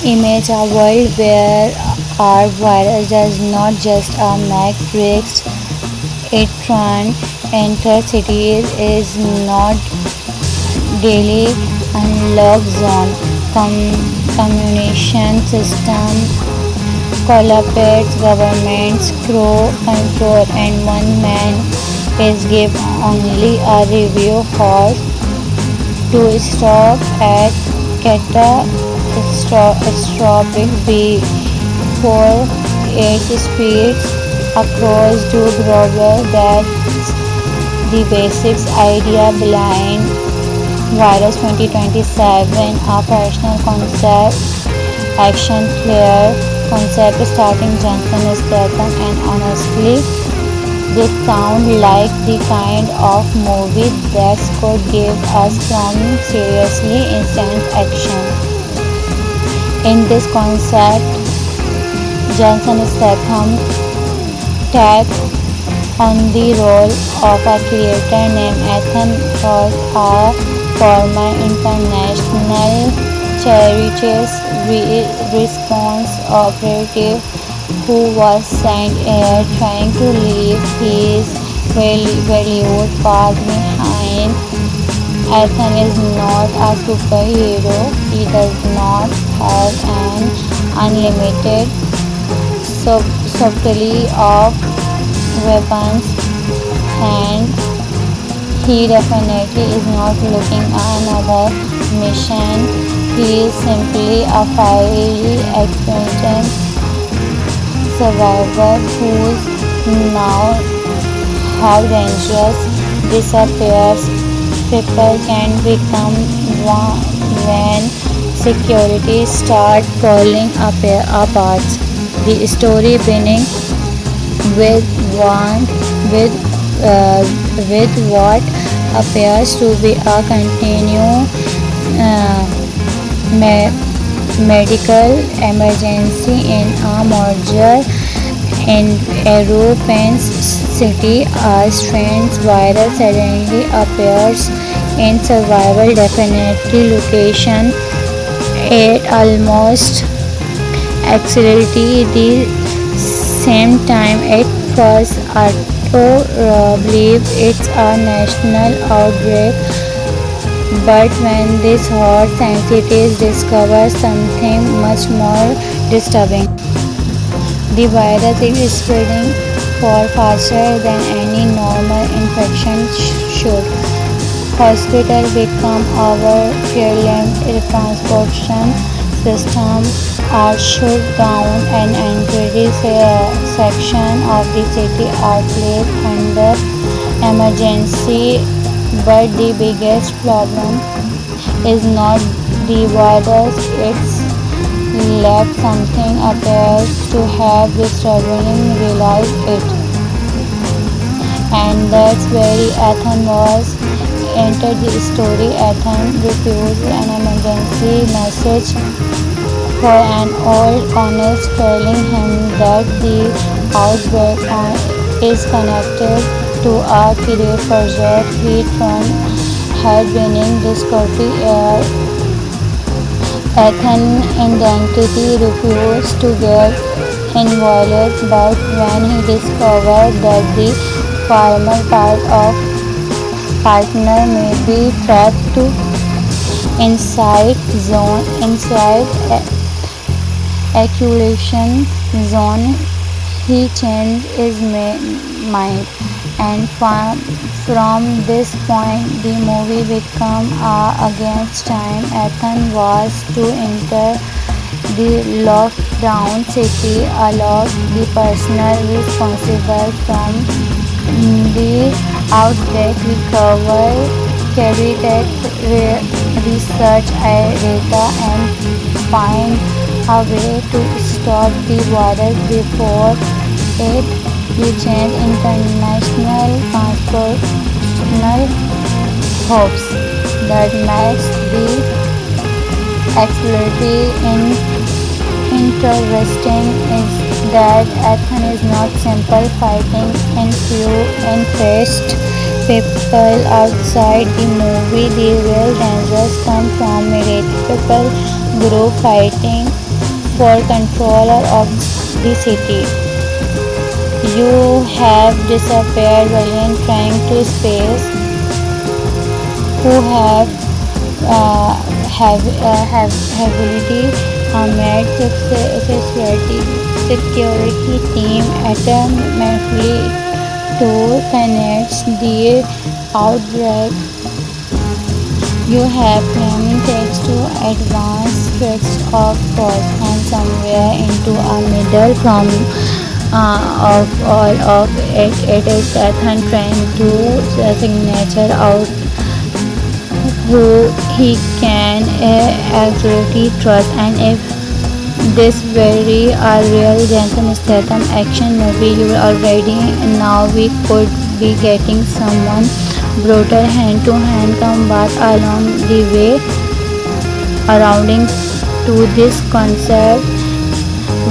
image a world where our virus does not just make bricks, it run enter cities is not daily unlock zone. Communication system collapse, governments grow control, and one man is give only a review horse to stop at catastrophic before it speeds across to global. That's the basics idea behind Virus 2027, a personal concept, action clear concept starting Johnson Statham, and honestly, they sound like the kind of movie that could give us some seriously instant action. In this concept, Johnson Statham takes on the role of a creator named Ethan Ross, a former international charities response operative who was sent here trying to leave his valued path behind. Ethan is not a superhero. He does not have an unlimited supply of weapons, and he definitely is not looking at another mission. He is simply a highly experienced survivor who's now how dangerous disappears people can become when security start falling apart. The story beginning with one with with what appears to be a continued medical emergency in a major European city. A strange virus suddenly appears in survival definitely location. It almost exactly the same time. At first, Otto believes it's a national outbreak, but when these hot scientists discover something much more disturbing, the virus is spreading far faster than any normal infection should. Hospitals become overwhelmed, transportation systems are shut down, and entire section of the city are placed under emergency. But the biggest problem is not the virus, it's left something appears to have disturbing realize it. And that's where Ethan was entered the story. Ethan refused an emergency message for an old honest telling him that the outbreak is connected to a career project he had winning Discovery Air. Ethan identity refused to get involved, but when he discovered that the former partner may be trapped to inside accumulation zone, he changed his mind, and from this point the movie became against time. Ethan was to enter the lockdown city alone, the person responsible from the outbreak carried out research data and find a way to stop the virus before it reaches international transportational hubs. That makes the exploratory interesting is that Ethan is not simple fighting in few and faced people outside the movie. The real dangers come from multiple group fighting for controller of the city. You have disappeared while trying to space who have heavily armored security team automatically to connect the outbreak. You have claiming thanks to advanced tricks of course and somewhere into a middle from of all of it. It is Ethan trying to signature out who he can actually trust, and if this very a real Jason Statham action movie you already now we could be getting someone brutal hand to hand combat along the way surrounding to this concept.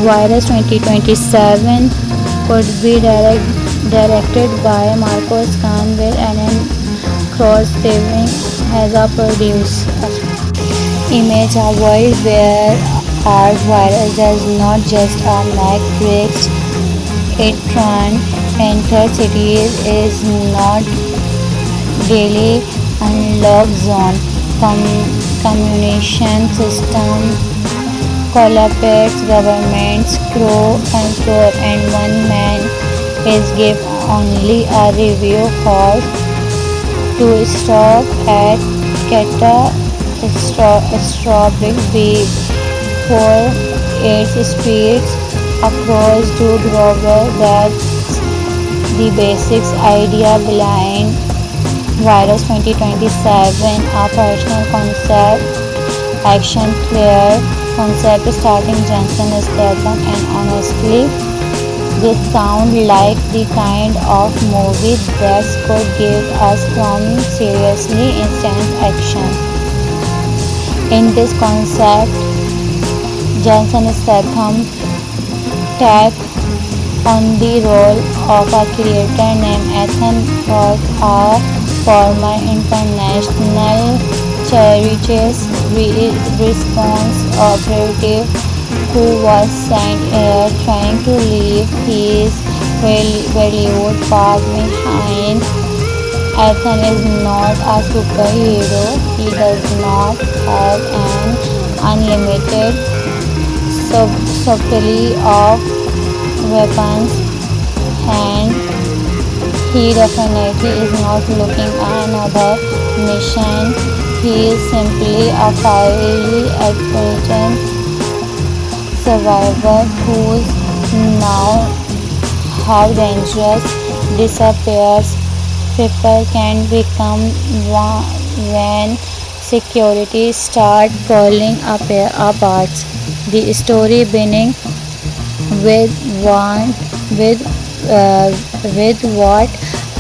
Virus 2027 could be directed by Marcos Khan with Alan Cross-Saving as a producer. Image a world where our virus does not just a Mac breaks, it runs entire cities is not daily unlock zone. Communication system collapse, governments control, and one man is given only a review call to stop at catastrophic before it spreads across to global. That's the basics idea behind Virus 2027, a personal concept, action clear concept starting Jason Statham, and honestly, this sounds like the kind of movie that could give us some seriously instant action. In this concept, Jason Statham takes on the role of a creator named Ethan Hawke, a former international charities response operative who was sent here trying to leave his valued past behind. Ethan is not a superhero. He does not have an unlimited supply of weapons, and he definitely is not looking at another mission. He is simply a highly experienced survivor whose now how dangerous disappears people can become when security start falling apart. The story beginning with one with what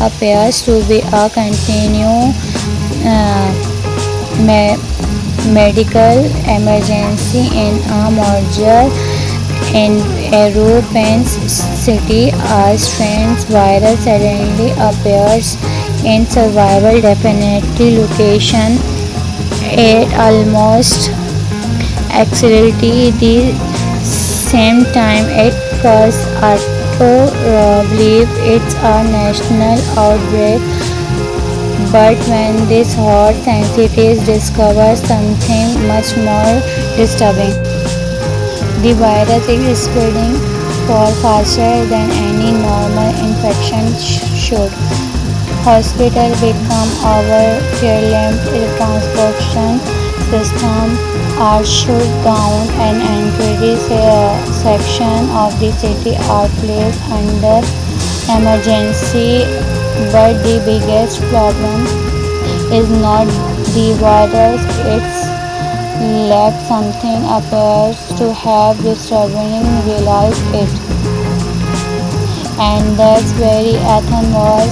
appears to be a continued medical emergency in a major in European city. A strange virus suddenly appears in survival definitely location. It almost accidentally the same time at first auto believe it's a national outbreak, but when this hot scientists discover something much more disturbing. The virus is spreading far faster than any normal infection should. Hospitals become overwhelmed, transportation systems are shut down, and entire section of the city are placed under emergency. But the biggest problem is not the virus, it's let something appears to have disturbing realize it. And that's where Ethan was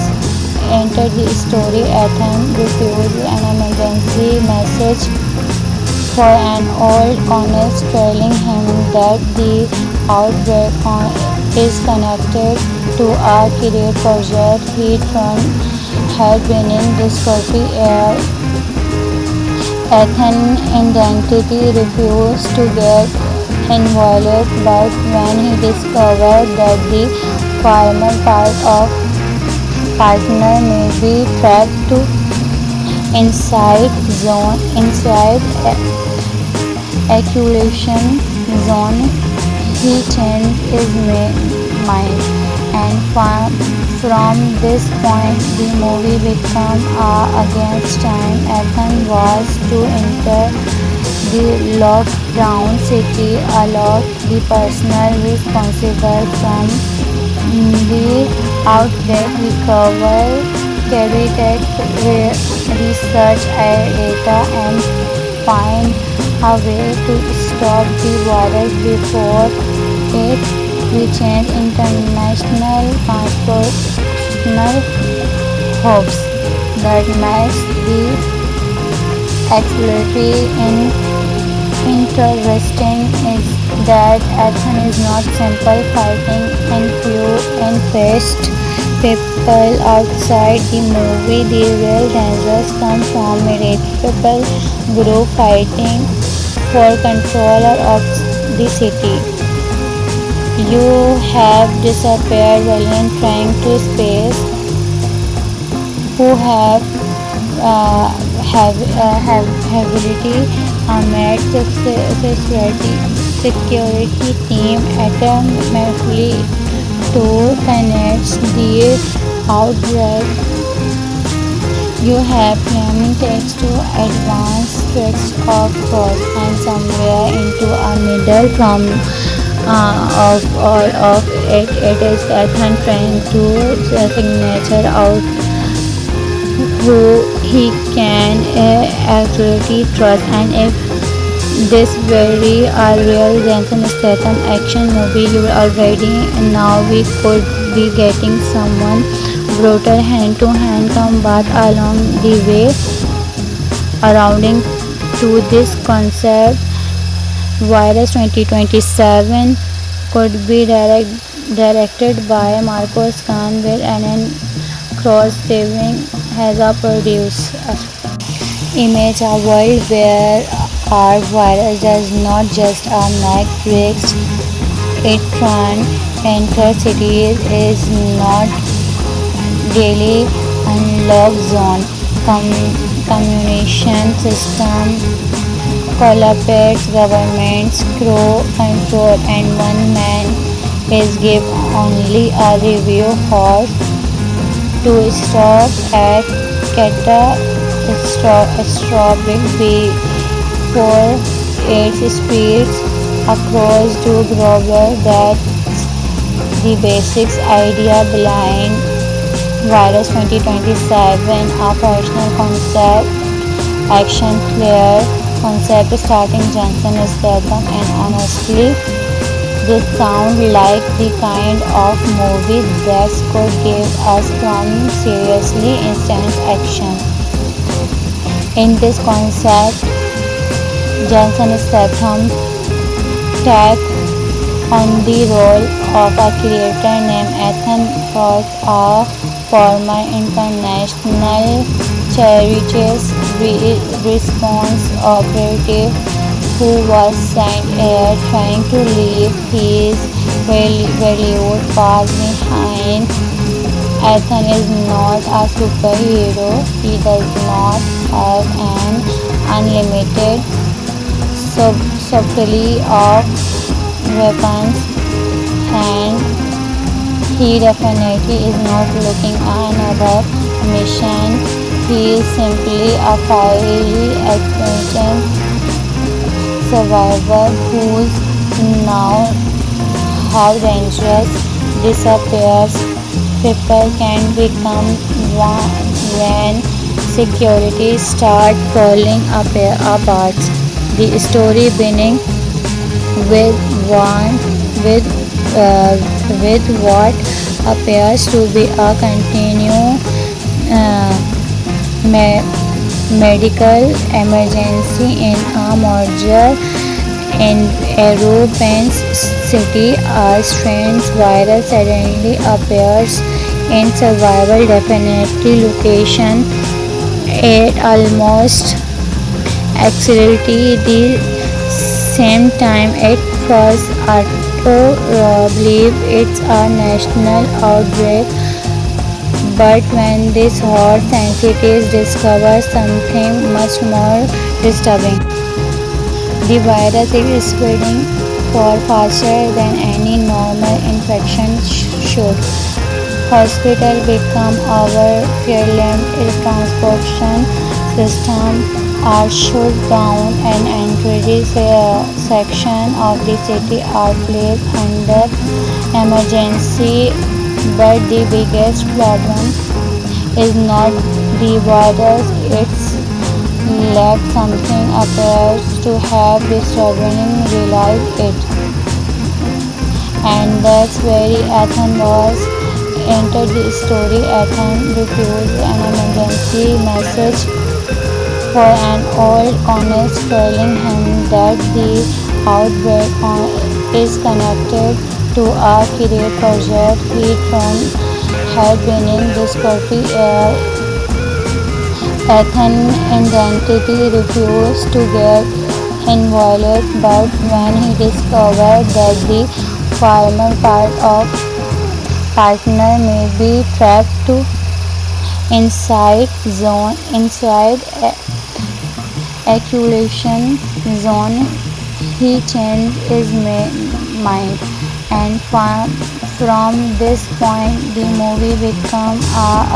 entered the story. Ethan refused an emergency message for an old honest telling him that the outbreak is connected to a career project he had been in Discovery Air. Ethan identity refused to get involved, but when he discovered that the former partner may be trapped to inside accumulation zone, he changed his mind, and from this point the movie became against time. Ethan was to enter the lockdown city alone, the person responsible from the outbreak recover, carry that research data and find a way to stop the virus before it reaches international transportational hubs. That makes the exploratory interesting is that action is not simple fighting and few and fast people outside the movie. The real dangers come from irretrievable group fighting for control of the city. You have disappeared valiant trying to space who uh, have ability met security team automatically to connect the outbreak. You have planning text to advance text of course and somewhere into a middle from of all of it. It is Ethan trying to signature out who he can actually trust, and if this very real Jensen Statham action movie you already now we could be getting someone brutal hand to hand combat along the way surrounding to this concept. Virus 2027 could be directed by Marcos Khan with Anand Cross saving as a producer. Image a world where our virus does not just make bricks, it enter cities is not daily unlock zone. Communication system collaborates, governments control, and one man is given only a review horse to stop at catastrophic before it spreads across to global. That's the basics idea behind Virus 2027, a personal concept, action clear concept starting Jensen Statham, and honestly, this sounds like the kind of movie that could give us some seriously intense action. In this concept, Jensen Statham takes on the role of a creator named Ethan Roth, a former international charities response operative who was sent here trying to leave his valued past behind. Ethan is not a superhero. He does not have an unlimited supply of weapons, and he definitely is not looking at another mission. He is simply a highly experienced survivor who's now how dangerous disappears people can become when security start falling apart. The story beginning with with what appears to be a continued medical emergency in a major European city. A strange virus suddenly appears in survival definitely location at almost exactly the same time. It first believe it's a national outbreak, but when these hot scientists discover something much more disturbing, the virus is spreading far faster than any normal infection should. Hospitals become overwhelmed, transportation systems are shut down, and entire section of the city are placed under emergency. But the biggest problem is not the virus, it's lack something appears to have disturbing realize it. And that's where Athens was entered the story. Athens refused an emergency message for an old colonist telling him that the outbreak is connected to a career project he had been in difficulty. Athens' identity refused to get involved, but when he discovered that the former partner may be trapped to inside accumulation zone, he changed his mind, and from this point the movie became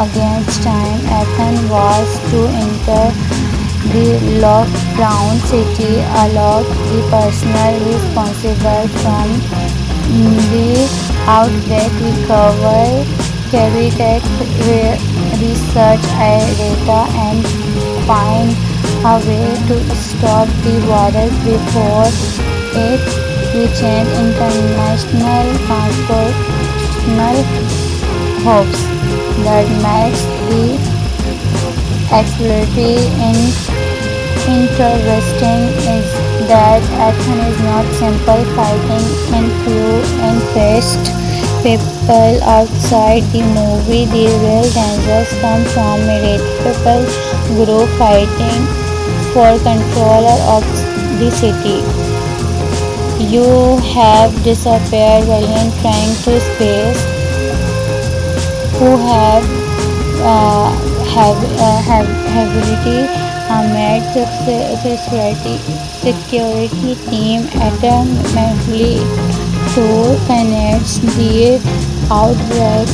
against time. Athens was to enter the lockdown city, allowed the person responsible from the outbreak recover, carry research data, and find a way to stop the virus before it reaches international transportational hubs. That makes the exploratory interesting is that action is not simple fighting in few and faced people outside the movie. The real dangers come from multiple group fighting for control of the city. You have disappeared valiant trying to space who have ability made security team automatically to connect the outbreak.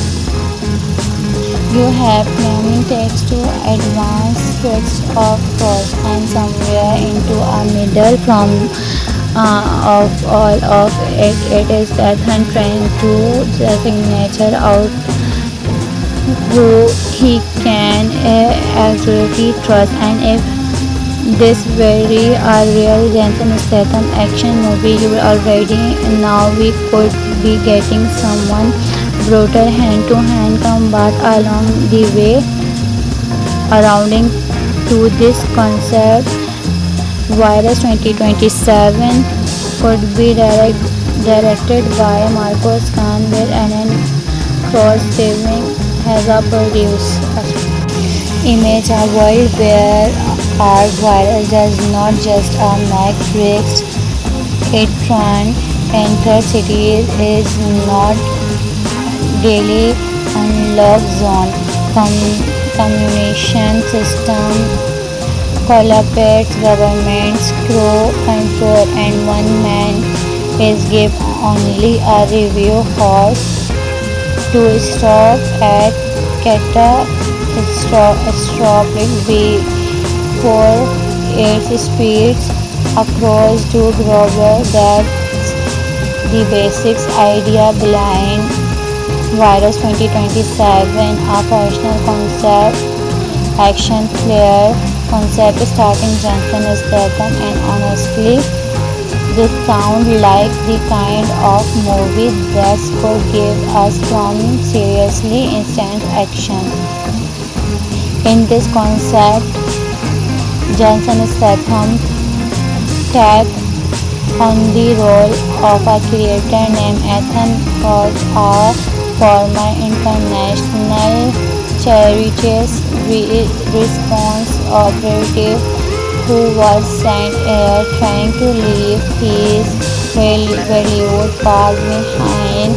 You have planning takes to advance switch of course and somewhere into a middle from of all of it. It is Ethan trying to the signature out who he can absolutely trust, and if this very a real Jason Statham action movie you already now we could be getting someone brutal hand to hand combat along the way surrounding to this concept. Virus 2027 could be directed by Marcos Khan with Anand Cross saving as a producer. Image a world where our virus does not just make tricks, it can enter cities is not daily unlock zone. Communication system collaborates, governments crew control, and one man is given only a review horse to stop at catastrophic before it speeds across to global. That's the basics idea behind Virus 2027, a personal concept, action thriller concept starting Jason Statham, and honestly, this sounds like the kind of movie that could give us some seriously instant action. In this concept, Jason Statham takes on the role of a creator named Ethan Cox, a former international charities response operative who was sent here trying to leave his Hollywood past behind.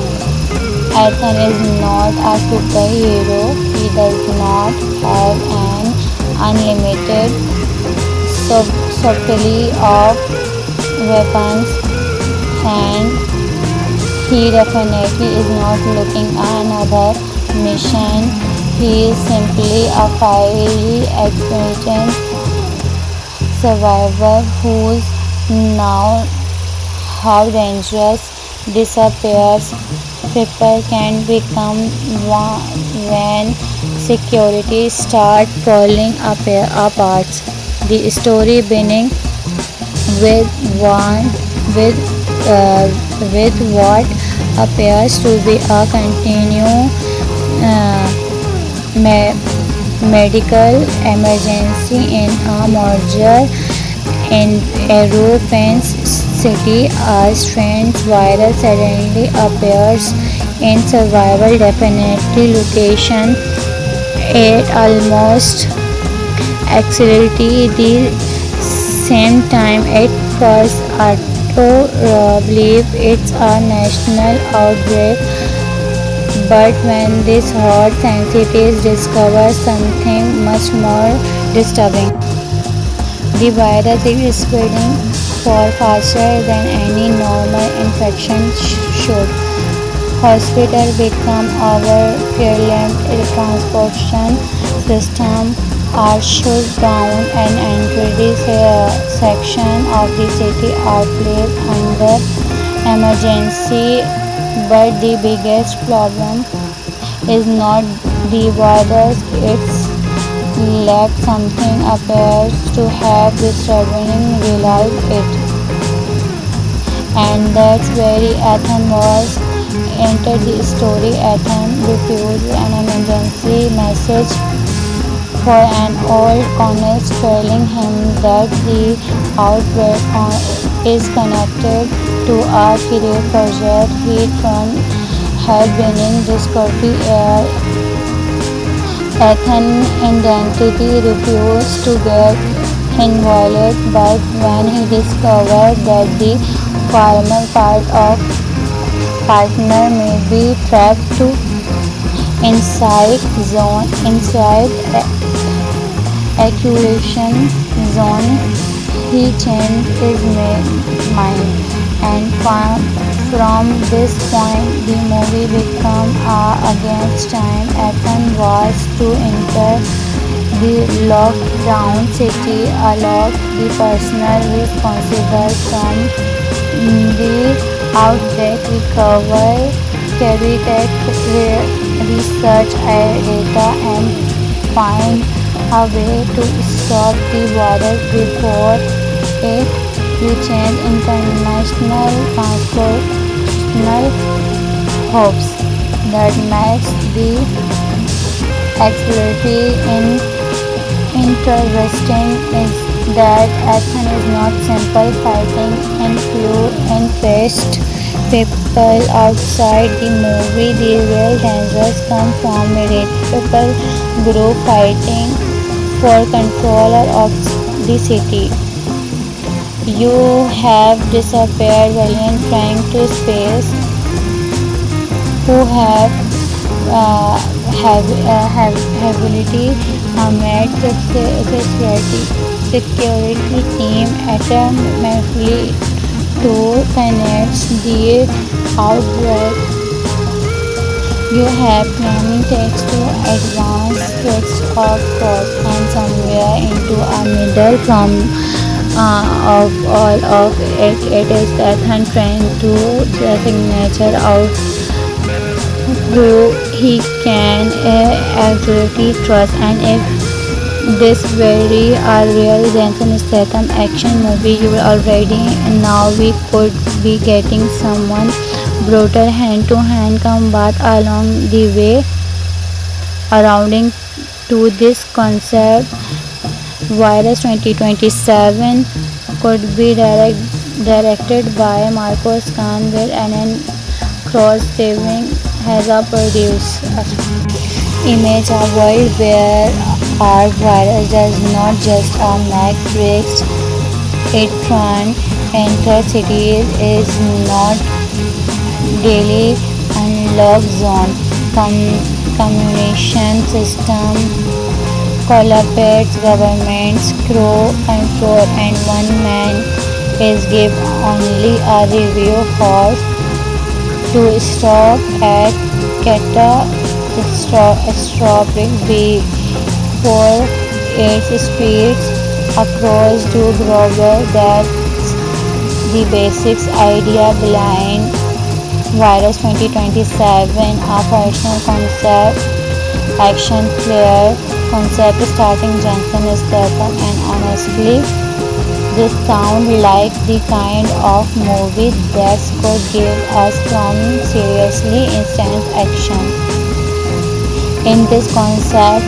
Ethan is not a superhero. He does not have an unlimited supply of weapons, and he definitely is not looking at another mission. He is simply a highly experienced survivor who's now how dangerous disappears people can become when security start falling apart. The story beginning with one with with what appears to be a continued uh, medical emergency in a major in European city. A strange virus suddenly appears in survival definitely location. It almost exactly the same time. At first, Otto believe it's a national outbreak, but when this hot scientists discover something much more disturbing. The virus is spreading far faster than any normal infection should. Hospitals become overwhelmed, transportation systems are shut down, and entire section of the city are placed under emergency. But the biggest problem is not the virus, it's lack something appears to have disturbing realize it. And that's where Ethan was entered the story. Ethan refused an emergency message for an old colonel telling him that the outbreak is connected to a career project he had been in Discovery Air. Ethan identity refused to get involved, but when he discovered that the former part of partner may be trapped to inside accumulation zone, he changed his mind, and from this point the movie became against time. Ethan was to enter the lockdown city alone, the person responsible from the outbreak recover, carry tech research data, and find a way to stop the virus before it reaches international transportational hubs. That makes the accessibility interesting is that action is not simple fighting and flu infest people outside the movie. The real dangers come from military group fighting for control of the city. You have disappeared valiant trying to space who have ability met the security team automatically to connect the outbreak. You have planning text to advance text of course and somewhere into a middle from of all of it. It is Ethan trying to the signature out who he can absolutely trust, and if this very a real Jason Statham action movie you already now we could be getting someone brutal hand-to-hand combat along the way surrounding to this concept. Virus 2027 could be directed by Marcos Khan with Anand Cross saving has a producer. Image a world where our virus does not just make breaks it front enter cities is not daily unlock zone. Communication system collapse, governments grow control, and one man is given only a review horse to stop at catastrophic before it speeds across to global. That's the basics idea behind Virus 2027, a personal concept, action clear concept starting Jensen Statham, and honestly, this sounds like the kind of movie that could give us some seriously instant action. In this concept,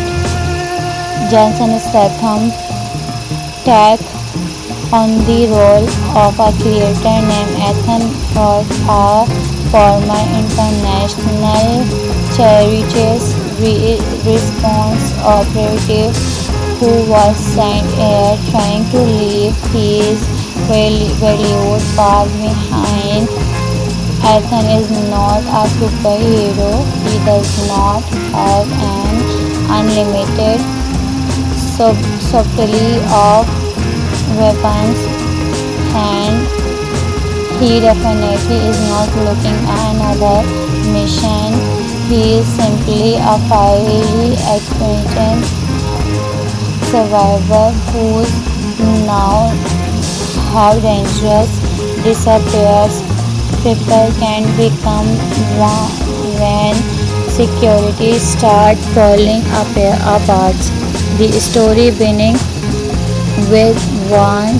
Jensen Statham takes on the role of a creator named Ethan Ross, a former international charities response operative who was sent here trying to leave his valued path behind. Ethan is not a superhero. He does not have an unlimited supply of weapons, and he definitely is not looking at another mission. He is simply a highly experienced survivor who's now how dangerous disappears people can become when security start falling apart. The story beginning with one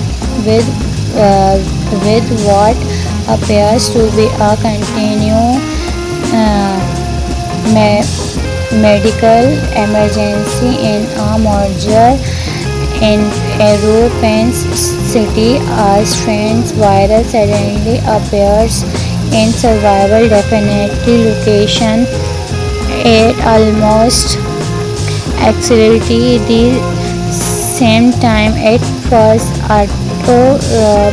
with with what appears to be a continued medical emergency in a major in European city. A strange virus suddenly appears in survival definitely location at almost exactly the same time. At first, Otto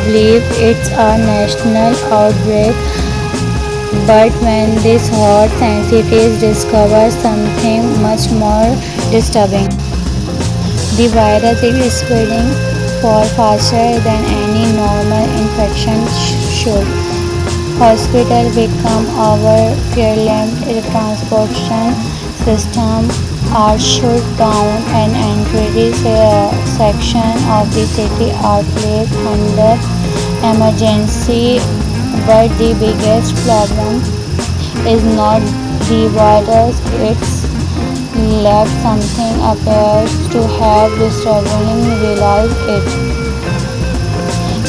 believes it's a national outbreak, but when this hot scientists discover something much more disturbing. The virus is spreading far faster than any normal infection should. Hospitals become overwhelmed, the transportation system are shut down, and entire section of the city are placed under emergency. But the biggest problem is not the virus, it's left something appears to have disturbingly realized it.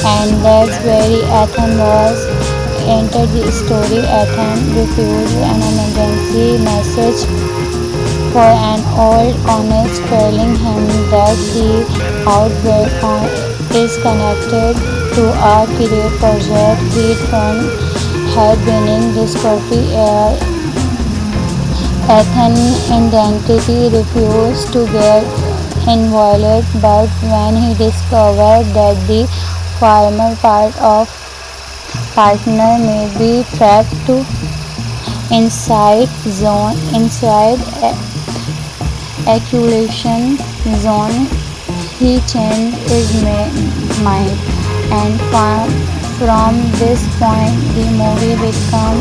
And that's where Ethan was entered the story. Ethan refused an emergency message for an old honest telling him that the outbreak is connected to a career project he'd run had been discovery air. Ethan's identity refused to get involved, but when he discovered that the former part of partner may be trapped to inside accumulation zone, he changed his mind, and from this point the movie became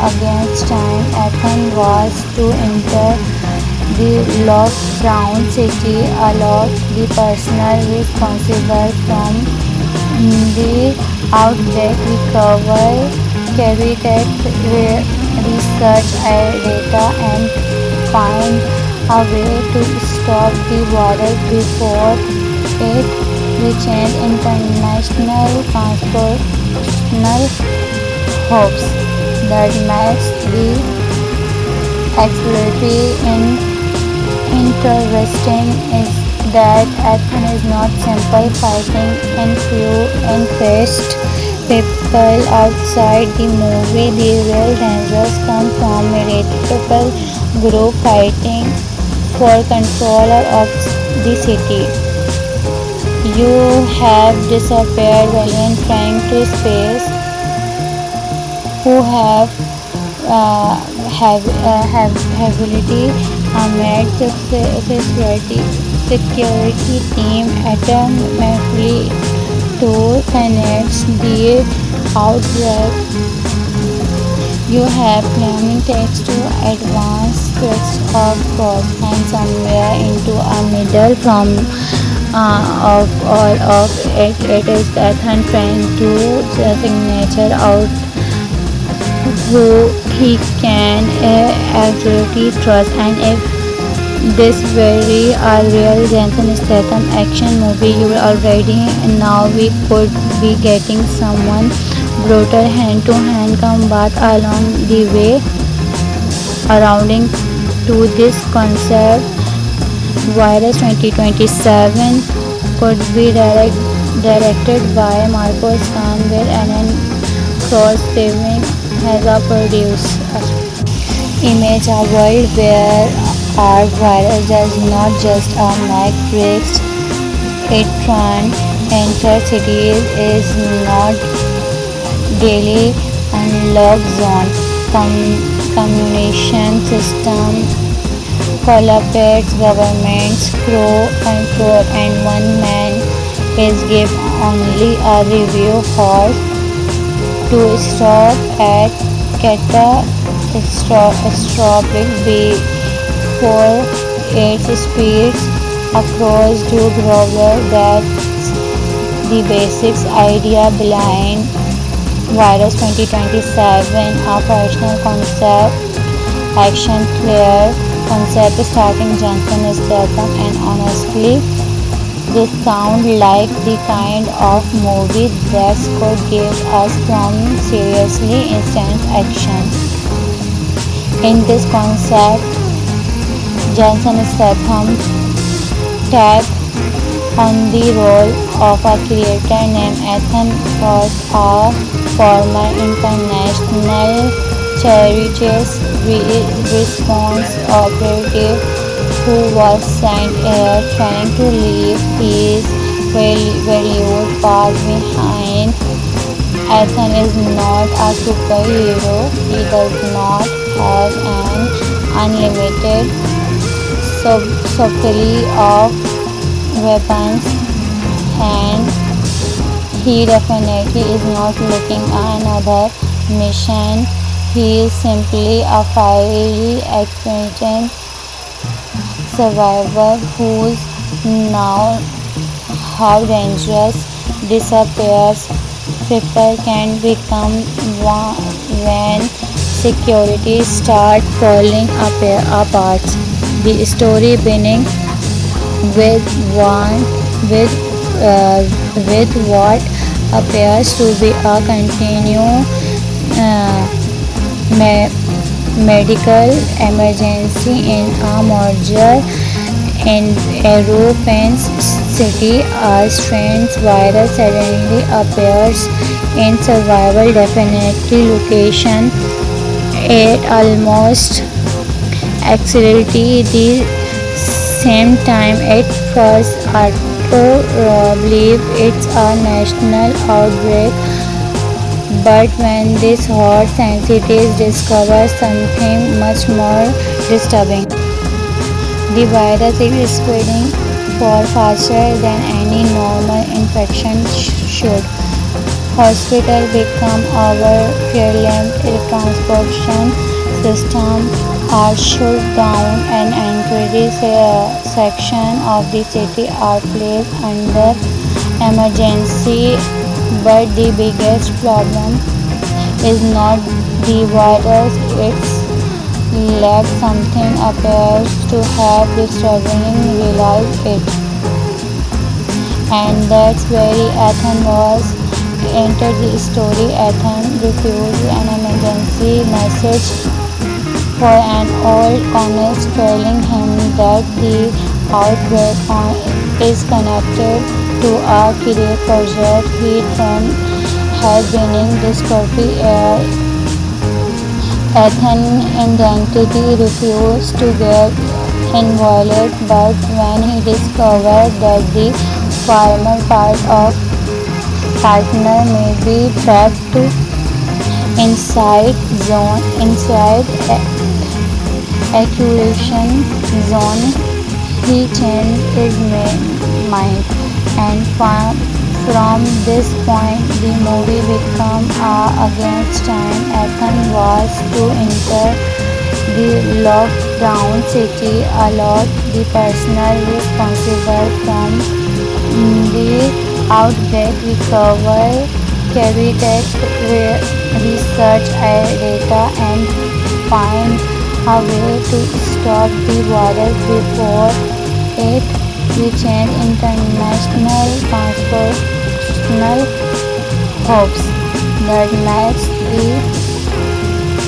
against time. Ethan was to enter the lockdown city alone, the person responsible from the outbreak carry that research data and find a way to stop the virus before it reaches international transportational hubs. That makes the exploratory interesting is that action is not simple fighting and few and faced people outside the movie. The real dangers come from multiple group fighting for control of the city. You have disappeared valiant trying to space who have ability amid security team automatically to connect the outbreak. You have planning text to advance text of course and somewhere into a middle from of all of it. It is the Ethan trying to the signature out who he can absolutely trust, and if this very a real Jensen Statham action movie you already now we could be getting someone brutal hand to hand combat along the way surrounding to this concept. Virus 2027 could be directed by Marcos Khan with Alan Cross paving as a producer. Image a world where our virus does not just a Mac breaks, it run enter cities is not daily unlock zone. Communication system collaborates governments crow control and one man is given only a review horse to stop at catastrophic before it speeds across to global. That's the basics idea behind Virus 2027, a personal concept, action clear concept starting Jensen Statham, and honestly, this sounds like the kind of movie that could give us some seriously instant action. In this concept, Jensen Statham takes on the role of a creator named Ethan Ross, a former international charities response operative who was sent here trying to leave his valued path behind. Ethan is not a superhero. He does not have an unlimited supply of weapons, and he definitely is not looking at another mission. He is simply a highly experienced survivor who's now how dangerous disappears people can become when security start falling apart. The story beginning with one with with what appears to be a continued medical emergency in a major in European city. A strange virus suddenly appears in survival definitely location. It almost accidentally the same time. At first, auto believe it's a national outbreak, but when this hot scientists discover something much more disturbing, the virus is spreading far faster than any normal infection should. Hospital become our preeminent transportation system are shut down and entire section of the city are placed under emergency. But the biggest problem is not the virus, it's let something appears to have disturbingly realized it. And that's where Ethan was entered the story. Ethan refused an emergency message for an old colonist telling him that the outbreak is connected to a career project he had beginning discovery air. Ethan identity refused to get involved, but when he discovered that the former partner may be trapped inside accusation zone. He changed his mind, and from this point, the movie became against time. Ethan was to enter the lockdown city, allowed the personnel responsible from the outbreak recover Cavitec research data and find a way to stop the virus before it reaches international transportational hubs. That makes the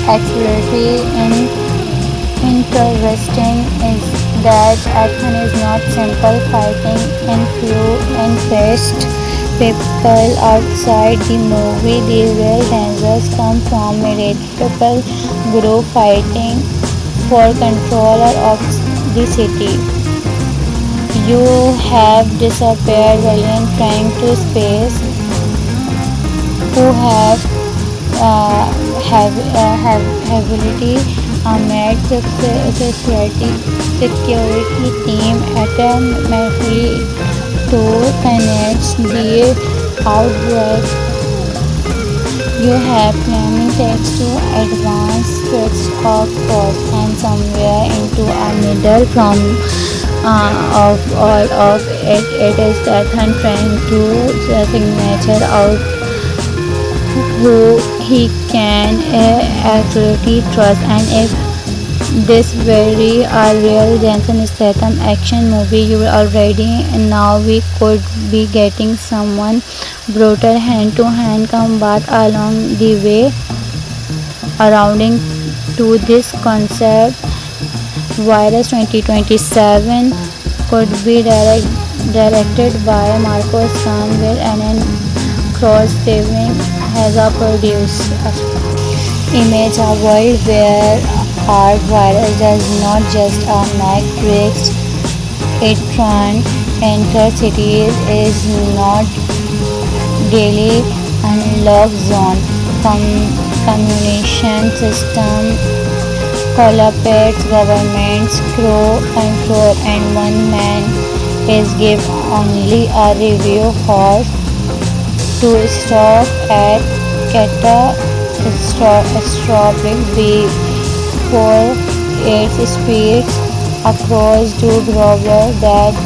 exploratory interesting is that action is not simple fighting and few and fast people outside the movie. The real dangers come from a multiple group fighting for control of the city. You have disappeared valiant trying to space who have ability Ahmed security team automatically to connect the outbreak. You have planning takes to advance switch of course and somewhere into a middle from of all of it. It is that trying to signature out who he can actually trust, and if this very a real Jason Statham action movie you already now we could be getting someone brutal hand to hand combat along the way surrounding to this concept. Virus 2027 could be directed by Marcos Canville and Cross Saving as a producer. Image a world where our virus does not just make bricks, it can enter cities, is not daily unlocked zone. Communication system collapse, governments control, and one man is given only a review horse to stop at catastrophic before it spreads across to global. That's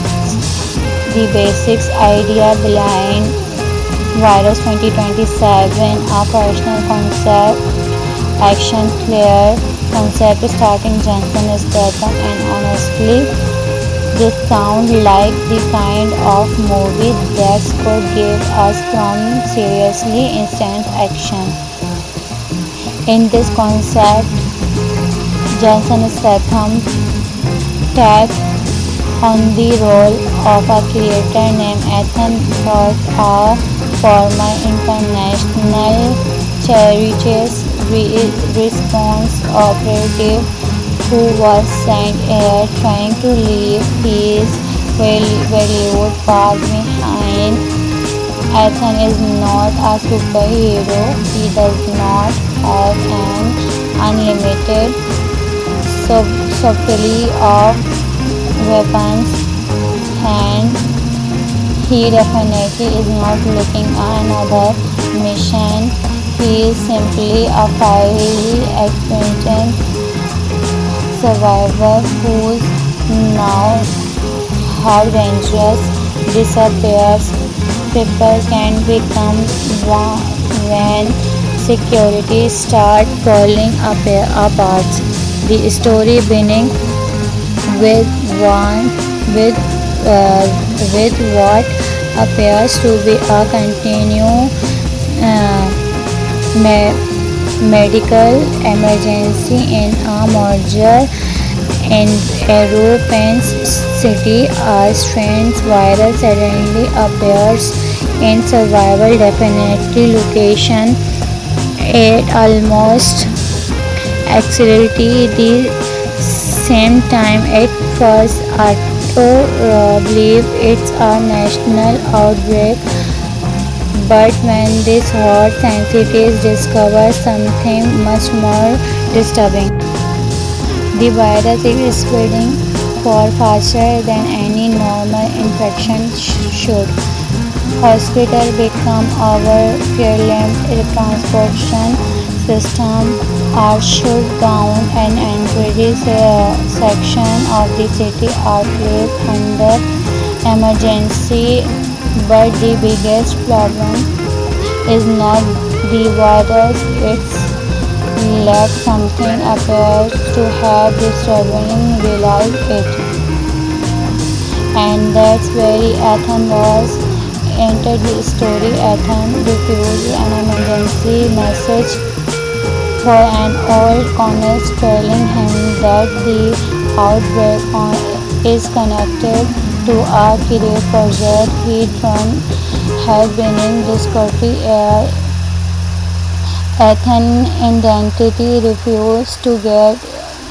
the basics idea behind Virus 2027, a personal concept, action clear concept starting Jason Statham, and honestly, this sounds like the kind of movie that could give us some seriously instant action. In this concept, Jason Statham takes on the role of a creator named Ethan Hawke, a former international charities response operative who was sent here trying to leave his valued path behind. Ethan is not a superhero. He does not have an unlimited supply of weapons, and he definitely is not looking at another mission. He is simply a highly experienced survivor who's now how dangerous disappears people can become when security start falling apart. The story beginning with with what appears to be a continued medical emergency in a major European city. A strange virus suddenly appears in survival definitely location. It almost accelerates the same time. It first people believe it's a national outbreak, but when these hot scientists discover something much more disturbing, the virus is spreading far faster than any normal infection should. Hospitals become overwhelmed, transportation systems are shut down, and entire sections of the city are placed under emergency. But the biggest problem is not the virus, it's lack something appears to have disturbing realize it. And that's where Athens was entered the story. Athens refused an emergency message for an old colonist telling him that the outbreak is connected to a career project he'd run had been discovery air. Athens' identity refused to get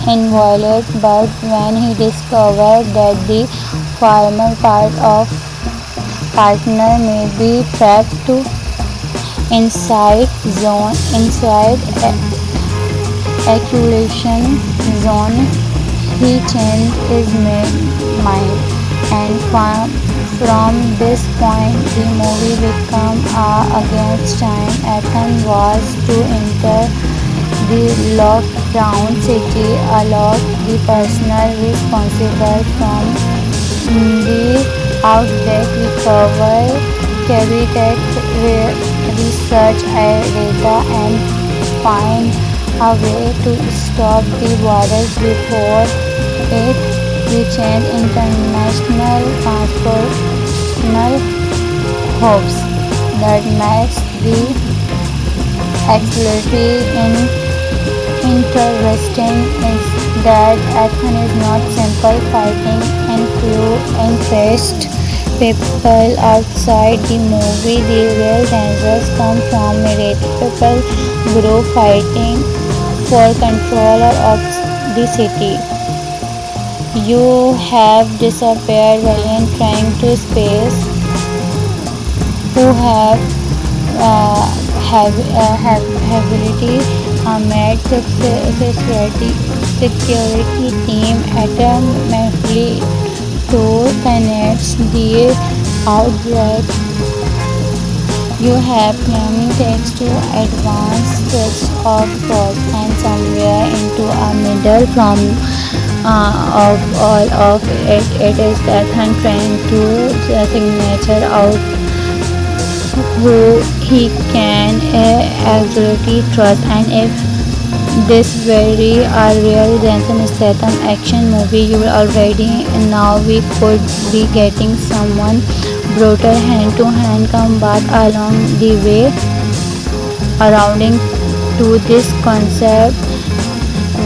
involved, but when he discovered that the former part of partner may be trapped to inside accumulation zone, he changed his mind, and from this point the movie became against time. Athens was to enter the lockdown city, allowed the personnel responsible from the outbreak recover caveat research data and find a way to stop the virus before it reaches international transportational hubs. That makes the actuality interesting is that Athens is not simple fighting and flu infest people outside the movie. The real dangers come from radical group fighting for control of the city. You have disappeared valiant trying to space who have ability met the security team automatically to connect the outbreak. You have planning takes to advance steps of course and somewhere into a middle from of all of it. It is Ethan trying to signature out who he can absolutely trust, and if this very a real Jason Statham action movie you already now we could be getting someone brutal hand to hand combat along the way arounding to this concept.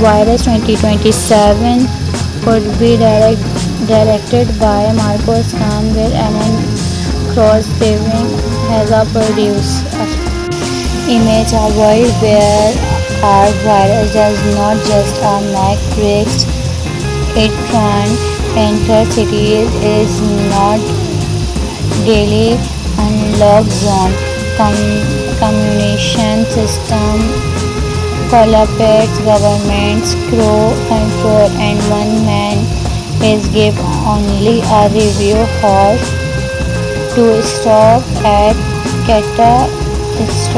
Virus 2027 could be directed by Marcos Khan with Anand Cross saving as a producer. Image a world where our virus does not just make bricks, it can enter cities is not daily unlocked zone. Communication system collapse, governments crow control, and one man is given only a review hall to stop at catastrophic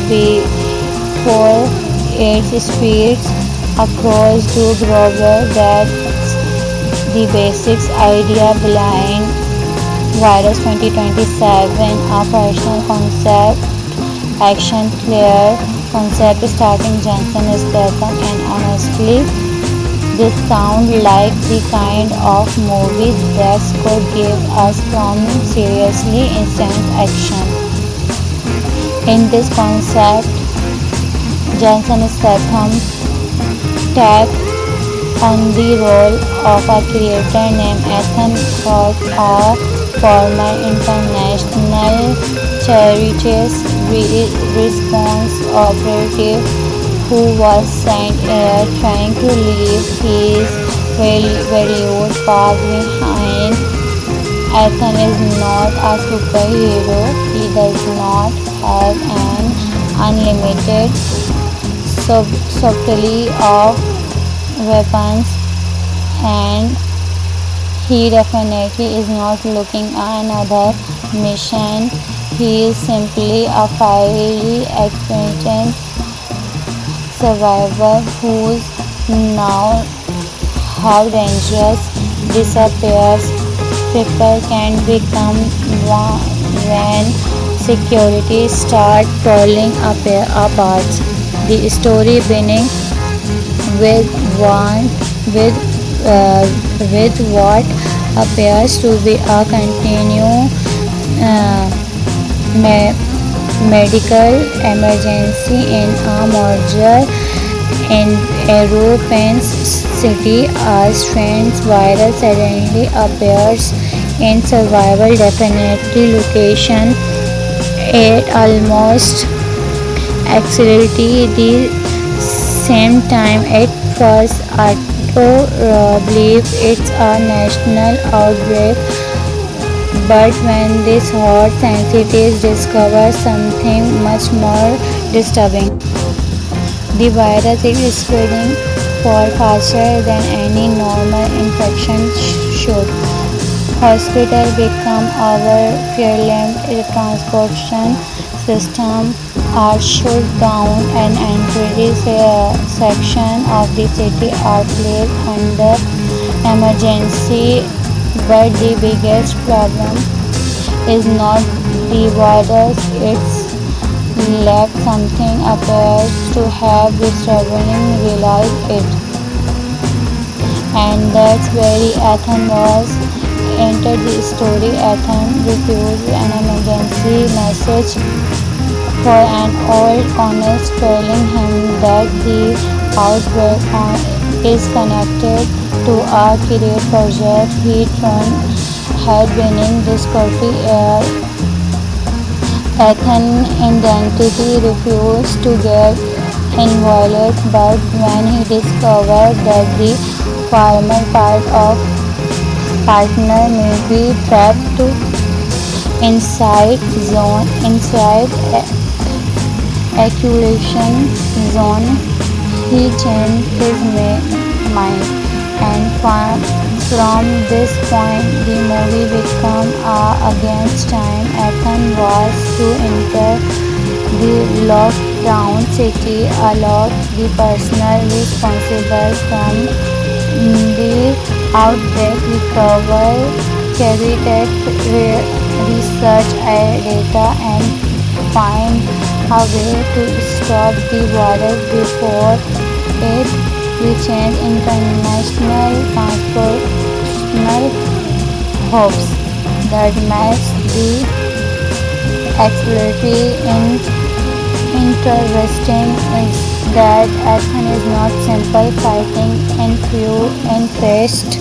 before it spreads across to global. That's the basics idea behind Virus 2027, a personal concept, action clear concept starting Jensen Statham, and honestly, this sounds like the kind of movie that could give us some seriously intense action. In this concept, Jensen Statham takes on the role of a creator named Ethan Hawke, a former international charities response operative who was sent here trying to leave his valued far behind. Ethan is not a superhero. He does not have an unlimited supply of weapons, and he definitely is not looking at another mission. He is simply a highly experienced survivor who's now how dangerous disappears people can become when security start falling apart. The story beginning with one with with what appears to be a continued uh, medical emergency in a major in European city. A strange virus suddenly appears in survival definitely location at almost exactly the same time. At first, Otto believes it's a national outbreak, but when these hot scientists discover something much more disturbing, the virus is spreading far faster than any normal infection should. Hospitals become overwhelmed, transportation systems are shut down, and entire section of the city are placed under emergency. But the biggest problem is not the virus, it's left something appears to have disturbingly realized it. And that's where Ethan was entered the story. Ethan refused an emergency message for an old colonist telling him that the outbreak is connected to a career project he'd run had been in Discovery Air. Ethan identity refused to get involved, but when he discovered that the former partner may be trapped inside accumulation zone, he changed his mind. And from this point, the movie became against time. Ethan was to enter the lockdown city, along the personnel responsible from the outbreak, recover, carry that research data, and find a way to stop the virus before it reaches international transportational hubs. That makes the exploratory interesting is that action is not simple fighting and few interest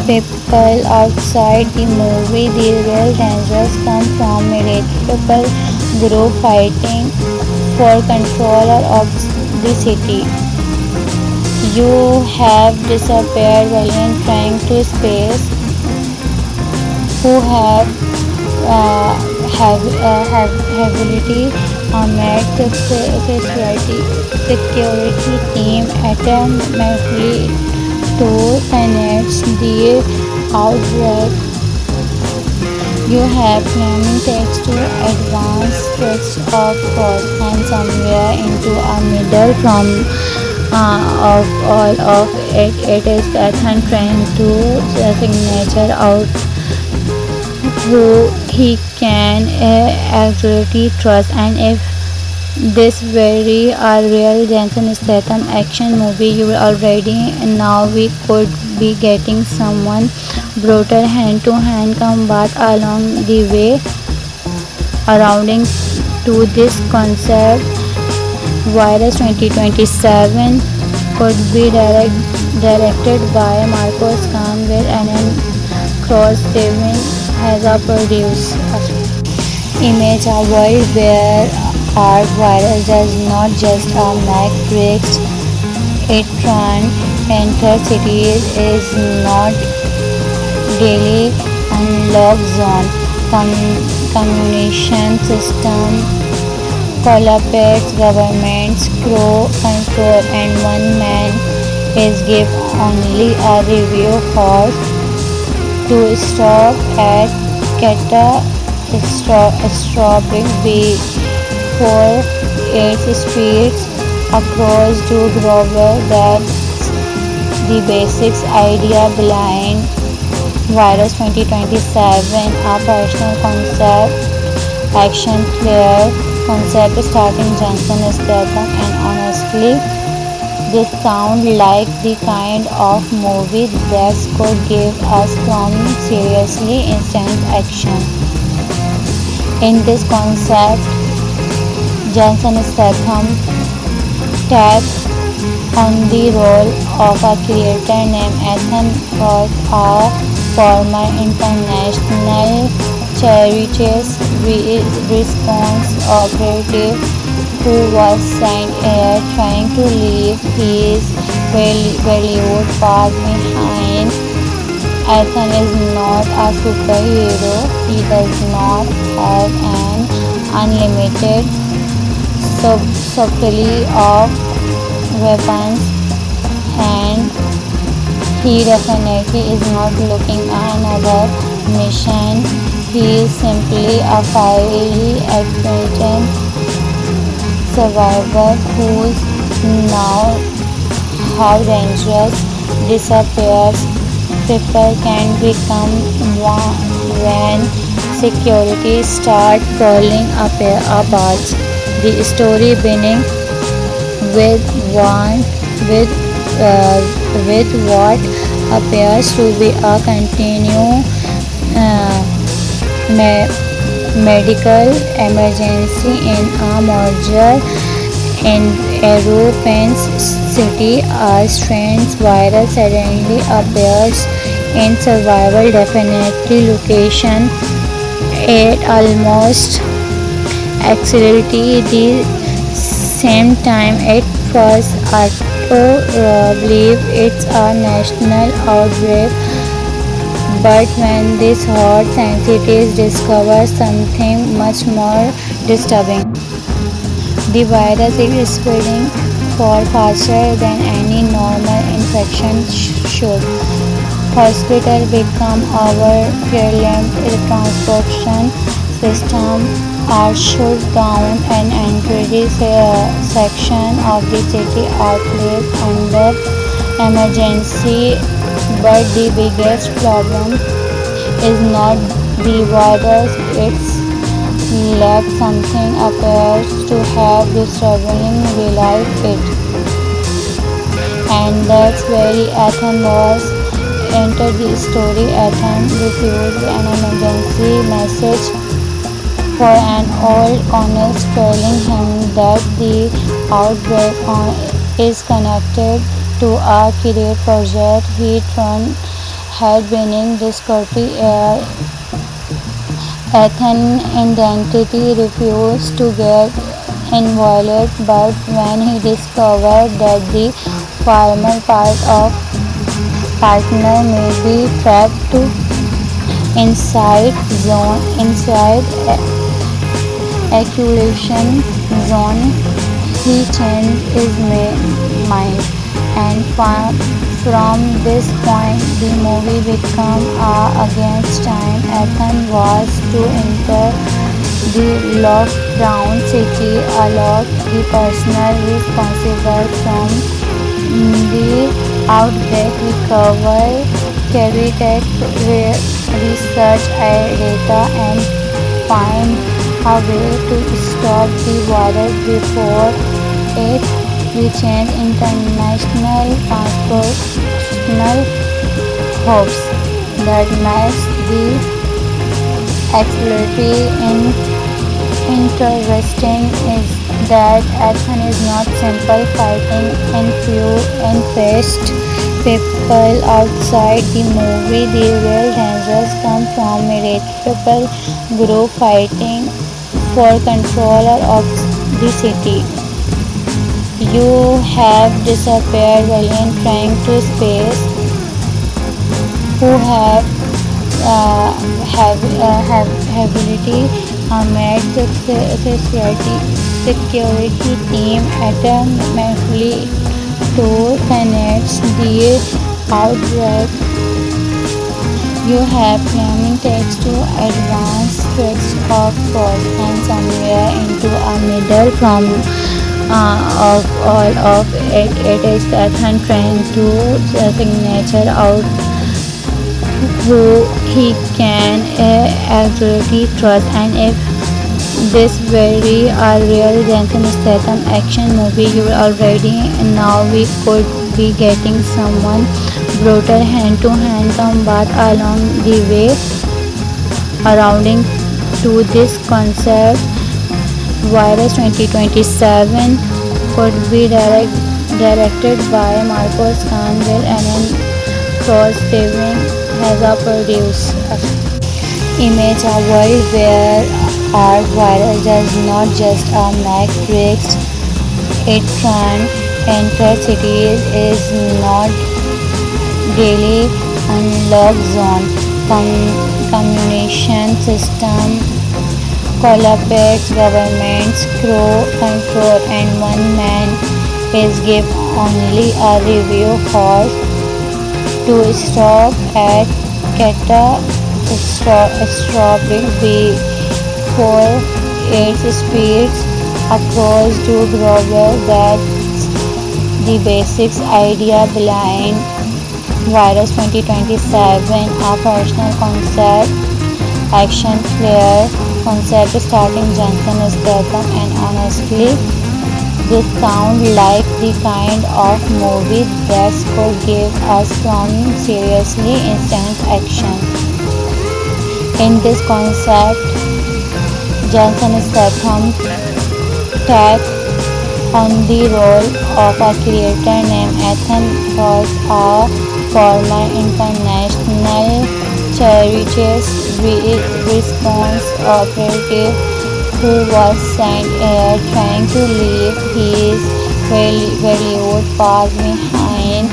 people outside the movie. The real dangers come from multiple group fighting for control of the city. You have disappeared valiant trying to space who have ability met the security team attempted to contain the outbreak. You have planning text to advance text of course and somewhere into a middle from of all of it. It is Ethan trying to signature out who he can actually trust, and if this very a real Jason Statham action movie, you already now we could be getting someone brutal hand-to-hand combat along the way. Surrounding to this concept, Virus 2027 could be directed by Marcos Khan with Alan Cross-Steven as a producer. Image a world where our virus does not just make breaks It run enter cities is not daily unlock zone. Communication system collapse, governments grow control, and one man is give only a review horse to stop at catastrophic before its speeds across to global. That's the basics idea behind Virus 2027, a personal concept, action clear concept starting Johnson Statham, and honestly, this sound like the kind of movie that could give us some seriously instant action. In this concept, Johnson Statham taps on the role of a creator named Ethan Roth, a former international charities response operative who was sent here trying to leave his Bollywood path behind. Ethan is not a superhero. He does not have an unlimited supply of weapons, and he definitely is not looking at another mission. He is simply a highly experienced survivor who's now how dangerous disappears people can become when security start falling apart. The story beginning with one with with what appears to be a continued medical emergency in a major in European city. A strange virus suddenly appears in survival definitely location at almost exactly the same time. At first, auto believe it's a national outbreak, but when this hot scientists discover something much more disturbing, the virus is spreading far faster than any normal infection should. Hospitals become overwhelmed, the transportation system are shut down, and entire section of the city are placed under emergency. But the biggest problem is not the virus, it's lack something appears to have disturbing realize it. And that's where Ethan was entered the story. Ethan refused an emergency message for an old colonel telling him that the outbreak is connected to a career project he had been discovery air. Ethan identity refused to get involved, but when he discovered that the former part of partner may be trapped to inside accumulation zone, he changed his mind, and from this point the movie became against time. Ethan was to enter the lockdown city, allowed the personnel responsible from the outbreak recover, carry that research data, and find a way to stop the virus before it reaches international transportational hubs. That makes the exploratory interesting is that action is not simple fighting and few and fast people outside the movie. The real dangers come from multiple group fighting for control of the city. You have disappeared alien trying to space who uh, have ability met the security team automatically to connect the outbreak. You have climbing text to advanced stretch of force and somewhere into a middle from of all of it. It is Ethan trying to signature out who he can actually trust, and if this very a real Jensen Statham action movie you already now we could be getting someone brutal hand to hand combat along the way surrounding to this concept. Virus 2027 could be directed by Marcos Khan with Alan Cross Paving as a producer. Image a world where our virus does not just a Mac tricks, it can enter cities is not daily unlock zone. Communication system collaborates governments control and one man is given only a review horse to stop at catastrophic before it speeds across to global. That's the basics idea behind Virus 2027, a personal concept, action flair concept starting Jensen Statham, and honestly, this sounds like the kind of movie that could give us some seriously instant action. In this concept, Jensen Statham takes on the role of a creator named Ethan was a former international charities response operative who was sent here trying to leave his valued past behind.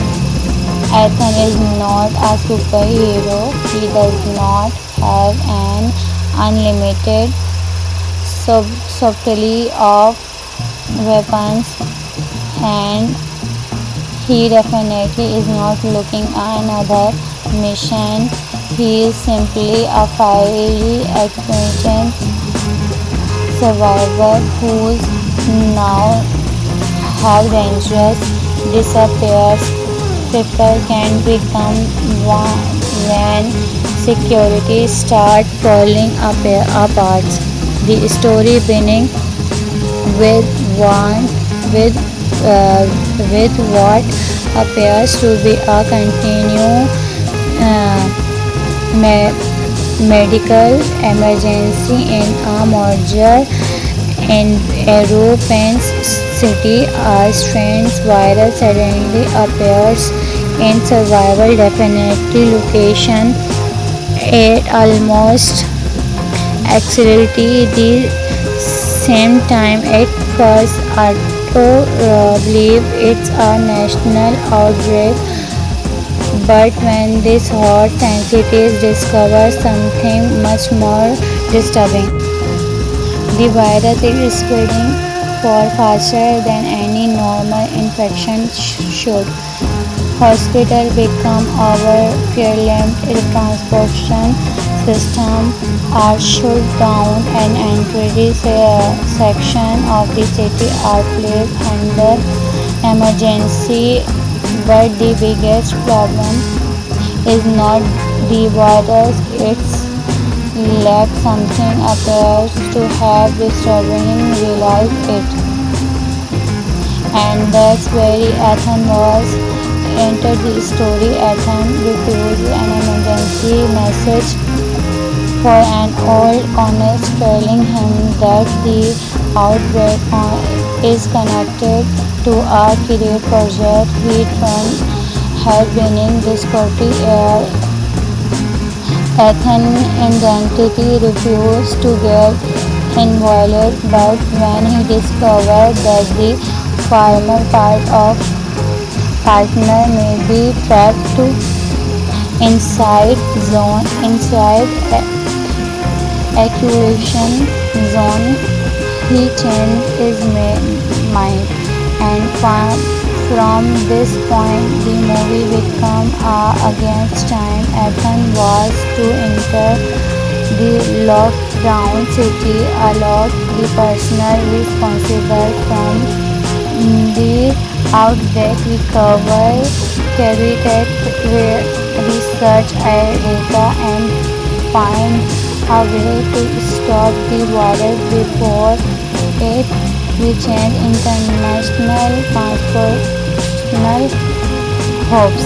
Ethan is not a superhero. He does not have an unlimited supply of weapons, and he definitely is not looking at another mission. He is simply a highly experienced survivor who's now how dangerous disappears people can become when security start falling apart. The story beginning with one with with what appears to be a continued medical emergency in a major in European city. A strange virus suddenly appears in survival definitely location at almost exactly the same time. At first, auto believe it's a national outbreak, but when these hot scientists discover something much more disturbing, the virus is spreading far faster than any normal infection should. Hospital become overwhelmed, transportation system are shut down, and entire section of the city are placed under emergency. But the biggest problem is not the virus, it's let something appears to have disturbing realize it. And that's where Ethan was entered the story. Ethan refused an emergency message for an old honest telling him that the outbreak is connected to a career project he'd run had winning difficulty air. Ethan identity refused to get involved, but when he discovered that the former part of partner may be trapped to inside accusation zone. He changed his mind, and from this point, the movie became against time. Ethan was to enter the lockdown city, allowed the personnel responsible from the outbreak recover, carry that research data, and find a way to stop the virus before it reaches international transportational hubs.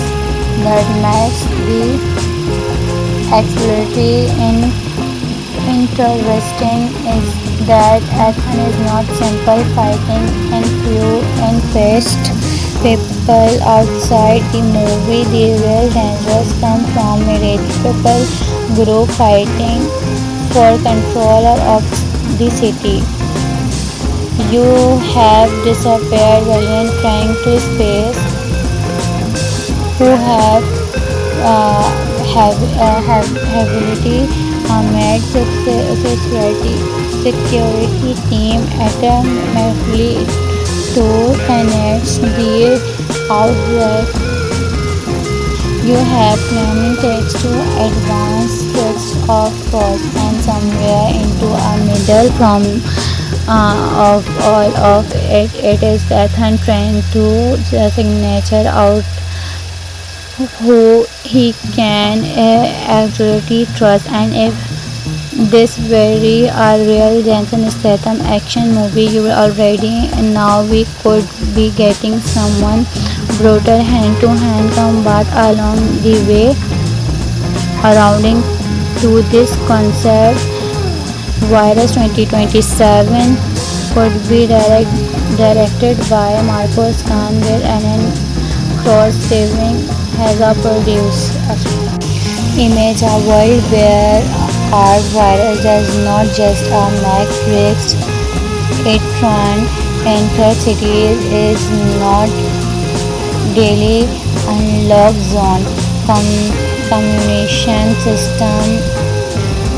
That makes the accessibility in interesting is that action is not simple fighting and few and fast people outside the movie. The real dangers come from multiple group fighting for control of the city. You have disappeared alien trying to space who uh, have ability made security team automatically to connect the outbreak. You have planning takes to advance text of course and somewhere into a middle from of all of it. It is Ethan trying to signature out who he can actually trust, and if this very a real Jason Statham action movie you already now we could be getting someone brutal hand to hand combat along the way surrounding to this concept. Virus 2027 could be directed by Marcos Khan with Anand Cross saving as a producer. Image a world where our virus does not just make tricks, it runs enter cities is not daily unlock zone. Communication system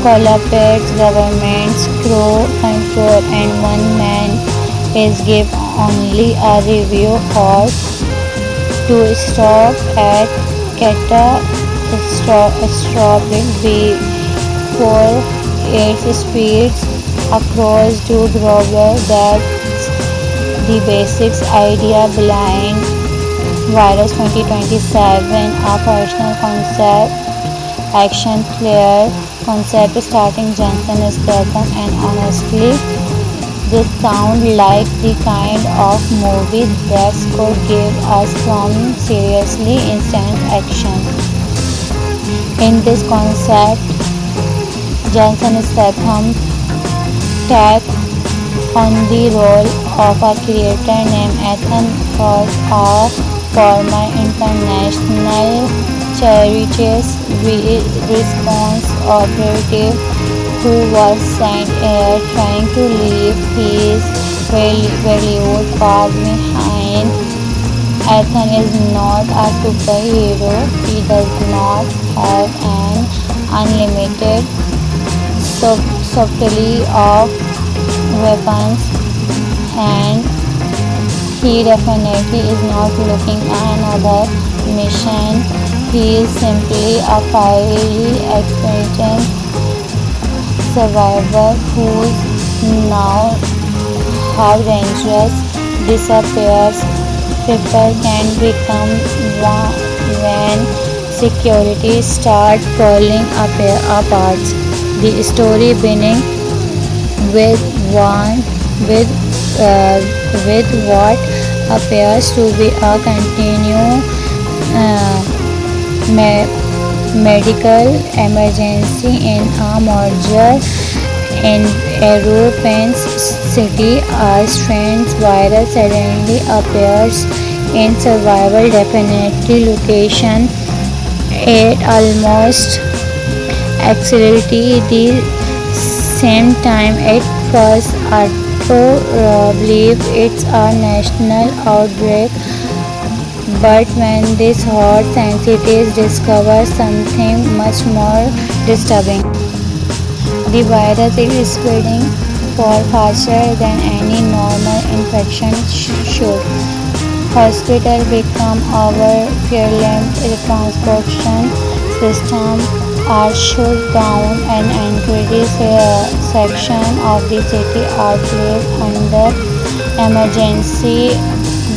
collapse, governments grow control, and one man is given only a review for to stop at catastrophic before it spreads across to global. That's the basics idea behind Virus 2027, a personal concept, action clear concept starting Jensen Statham, and honestly, this sounds like the kind of movie that could give us some seriously instant action. In this concept, Jensen Statham takes on the role of a creator named Ethan Hawke, a former international charities response operative who was sent here trying to leave his valued past behind. Ethan is not a superhero. He does not have an unlimited supply of weapons, and he definitely is not looking at another mission. He is simply a highly experienced survivor who's now how dangerous disappears people can become when security start falling apart. The story beginning with one with with what appears to be a continued medical emergency in a major in European city. A strange virus suddenly appears in survival definitely location. It almost accelerates the same time. It first people believe it's a national outbreak, but when these hot scientists discover something much more disturbing, the virus is spreading far faster than any normal infection should. Hospitals become overwhelmed, the transportation system are shut down, and entire section of the city are placed under emergency.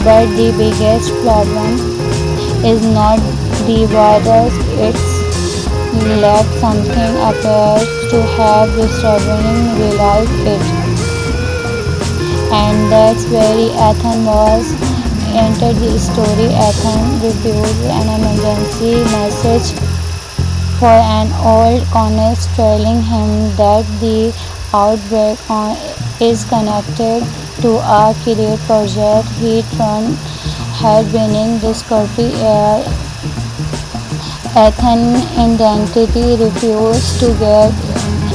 But the biggest problem is not the virus, it's left something appears to have disturbing realize it. And that's where Athens was entered the story. Athens refused an emergency message for an old colonist telling him that the outbreak is connected to a create project he run had been discovery air. Athens identity refused to get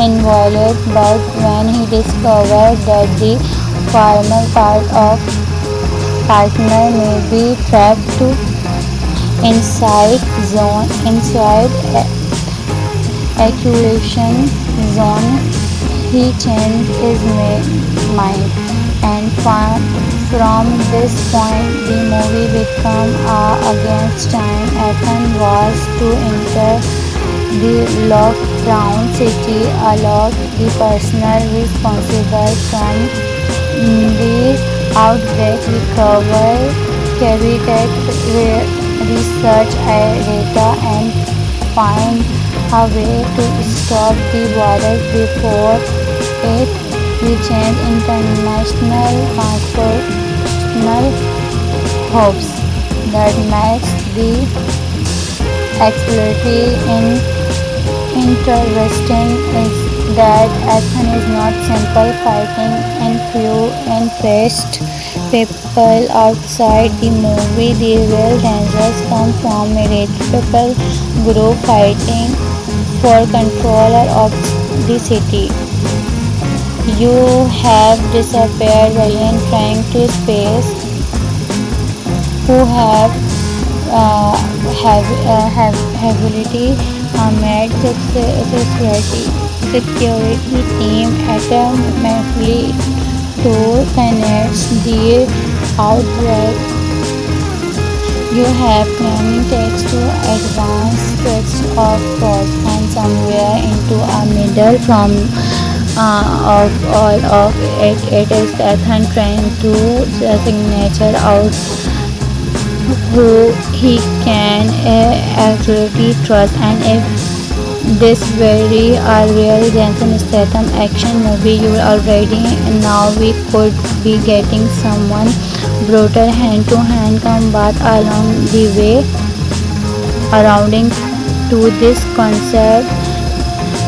involved, but when he discovered that the former part of partner may be trapped to inside accumulation zone, he changed his mind, and from this point the movie became against time. Athens was to enter the lockdown city, allowed the personnel responsible from the outbreak recover, cavitate research data, and find a way to stop the virus before it reaches international transportational hubs. That makes the exploratory interesting is that action is not simple fighting and few and faced people outside the movie. The real dangers come from military group fighting for control of the city. You have disappeared alien trying to space who have ability made security team automatically to connect the outbreak. You have planning takes to advance switch of course and somewhere into a middle from of all of it. It is Ethan trying to signature out who he can actually trust, and if this very a real Jason Statham action movie you already now we could be getting someone brutal hand to hand combat along the way surrounding to this concept.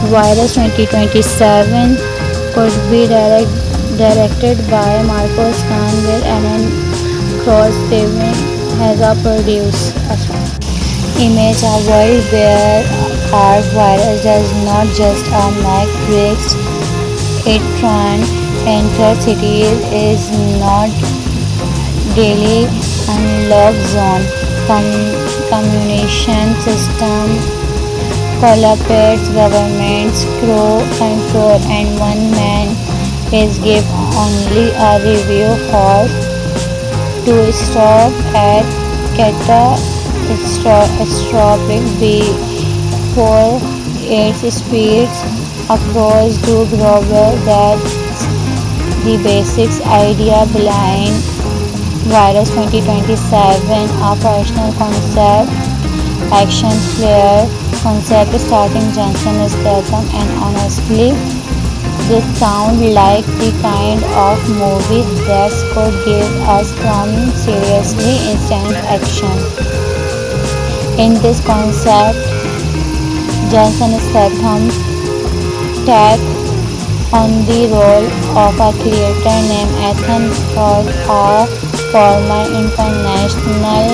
Virus 2027 could be directed by Marcos Khan with Alan Cross Steven as a producer. Image a world where our virus does not just make bricks, it runs entire cities, is not daily unlocked zone. Communication system collapse, governments control, and one man is given only a review for to stop at catastrophic before it spreads across the global. That's the basics idea behind Virus 2027, a personal concept, action flair concept starting Jensen Statham, and honestly, this sounds like the kind of movie that could give us some seriously instant action. In this concept, Jensen Statham takes on the role of a creator named Ethan Ford, a former international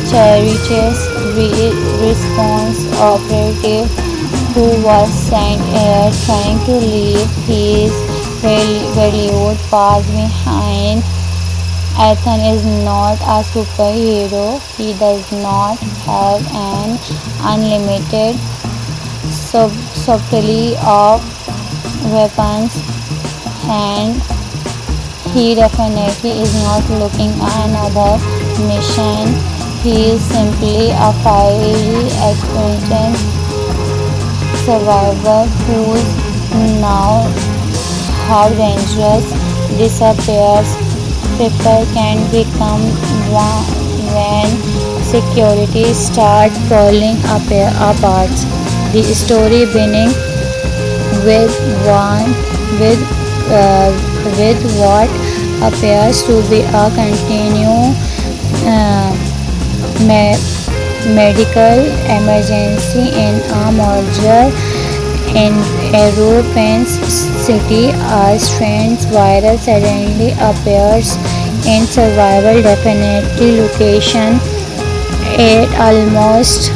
charities response operative who was sent here trying to leave his Bollywood past behind. Ethan is not a superhero. He does not have an unlimited supply of weapons, and he definitely is not looking at another mission. He is simply a fiery experienced survivor whose now how dangerous disappears people can become when security starts falling apart. The story beginning with one with uh, with what appears to be a continued uh, medical emergency in a major in European city. A strange virus suddenly appears in survival definitely location at almost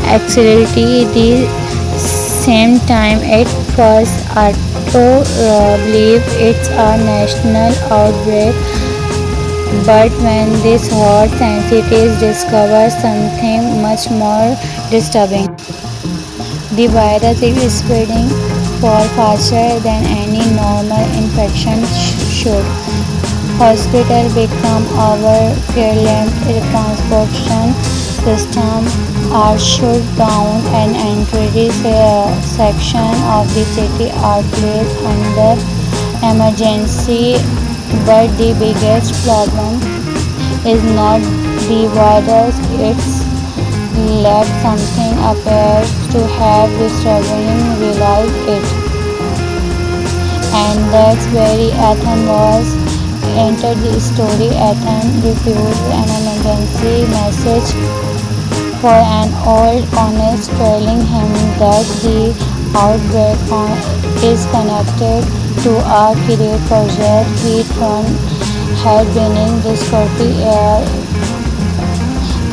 exactly the same time. At first, Otto believe it's a national outbreak, but when this hot scientists discover something much more disturbing. The virus is spreading far faster than any normal infection should. Hospitals become overwhelmed, transportation systems are shut down, and entire section of the city are placed under emergency. But the biggest problem is not the virus, it's let something appear to have disturbing realize it. And that's where Ethan was entered the story. Ethan refused an emergency message for an old colonist telling him that the outbreak is connected to a great project he had been discovery air.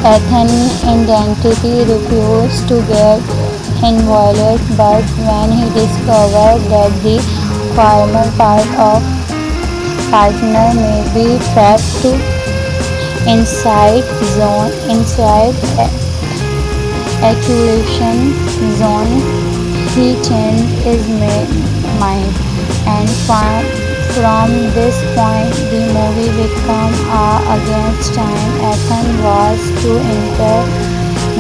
Ethan's identity refused to get involved, but when he discovered that the former partner may be trapped inside accumulation zone, he changed his mind, and from this point the movie became against time. Ethan was to enter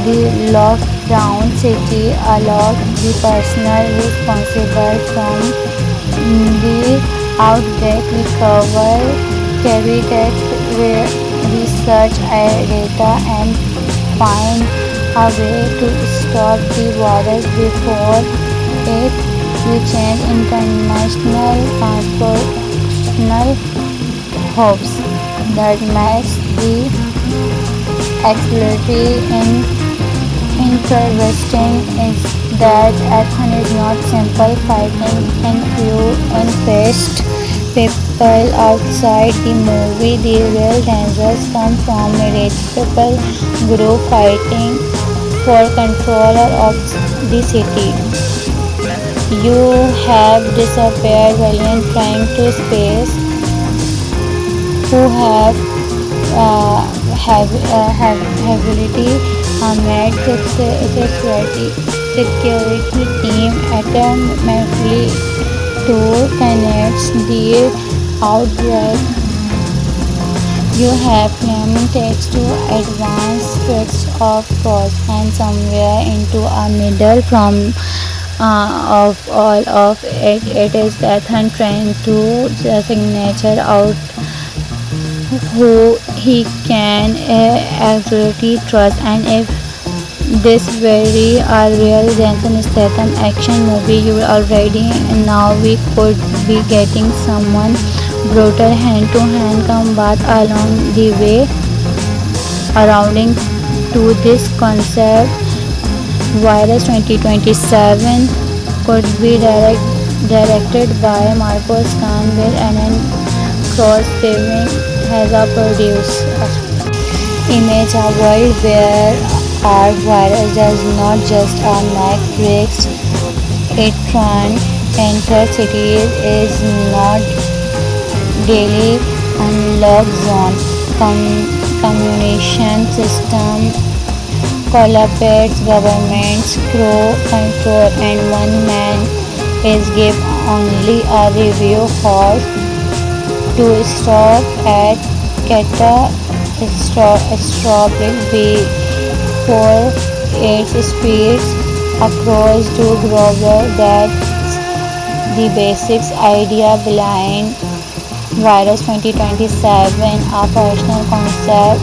the lockdown city alone, the person responsible from the outbreak carry that research data and find a way to stop the virus before it reaches international transportational hubs. That makes the exhilarating interesting is that action is not simple fighting and few and fast people outside the movie. The real dangers come from a people group fighting for control of the city. You have disappeared valiant trying to space who have ability made security team automatically to connect the outbreak. You have claimed text to advance switch of course and somewhere into a middle from of all of it. It is Ethan trying to the signature out who he can absolutely trust, and if this very a real Jason Statham action movie you already now we could be getting someone brutal hand-to-hand combat along the way surrounding to this concept. Virus 2027 could be directed by Marcos Khan with Anand Cross saving has a producer. Image a world where our virus does not just make breaks, it runs enter cities is not daily unlock zone. Communication system collapse, governments grow control, and one man is given only a review horse to stop at catastrophic before it speeds across to global. That's the basics idea behind Virus 2027, a personal concept,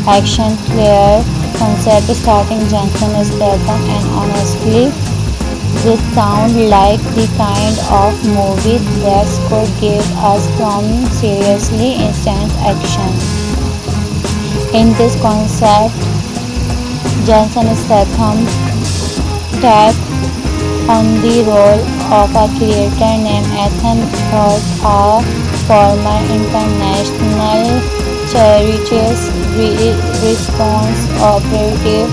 action clear concept starting Jensen Statham, and honestly, this sounds like the kind of movie that could give us some seriously instant action. In this concept, Jensen Statham takes on the role of a creator named Ethan Hawke, a former international charities response operative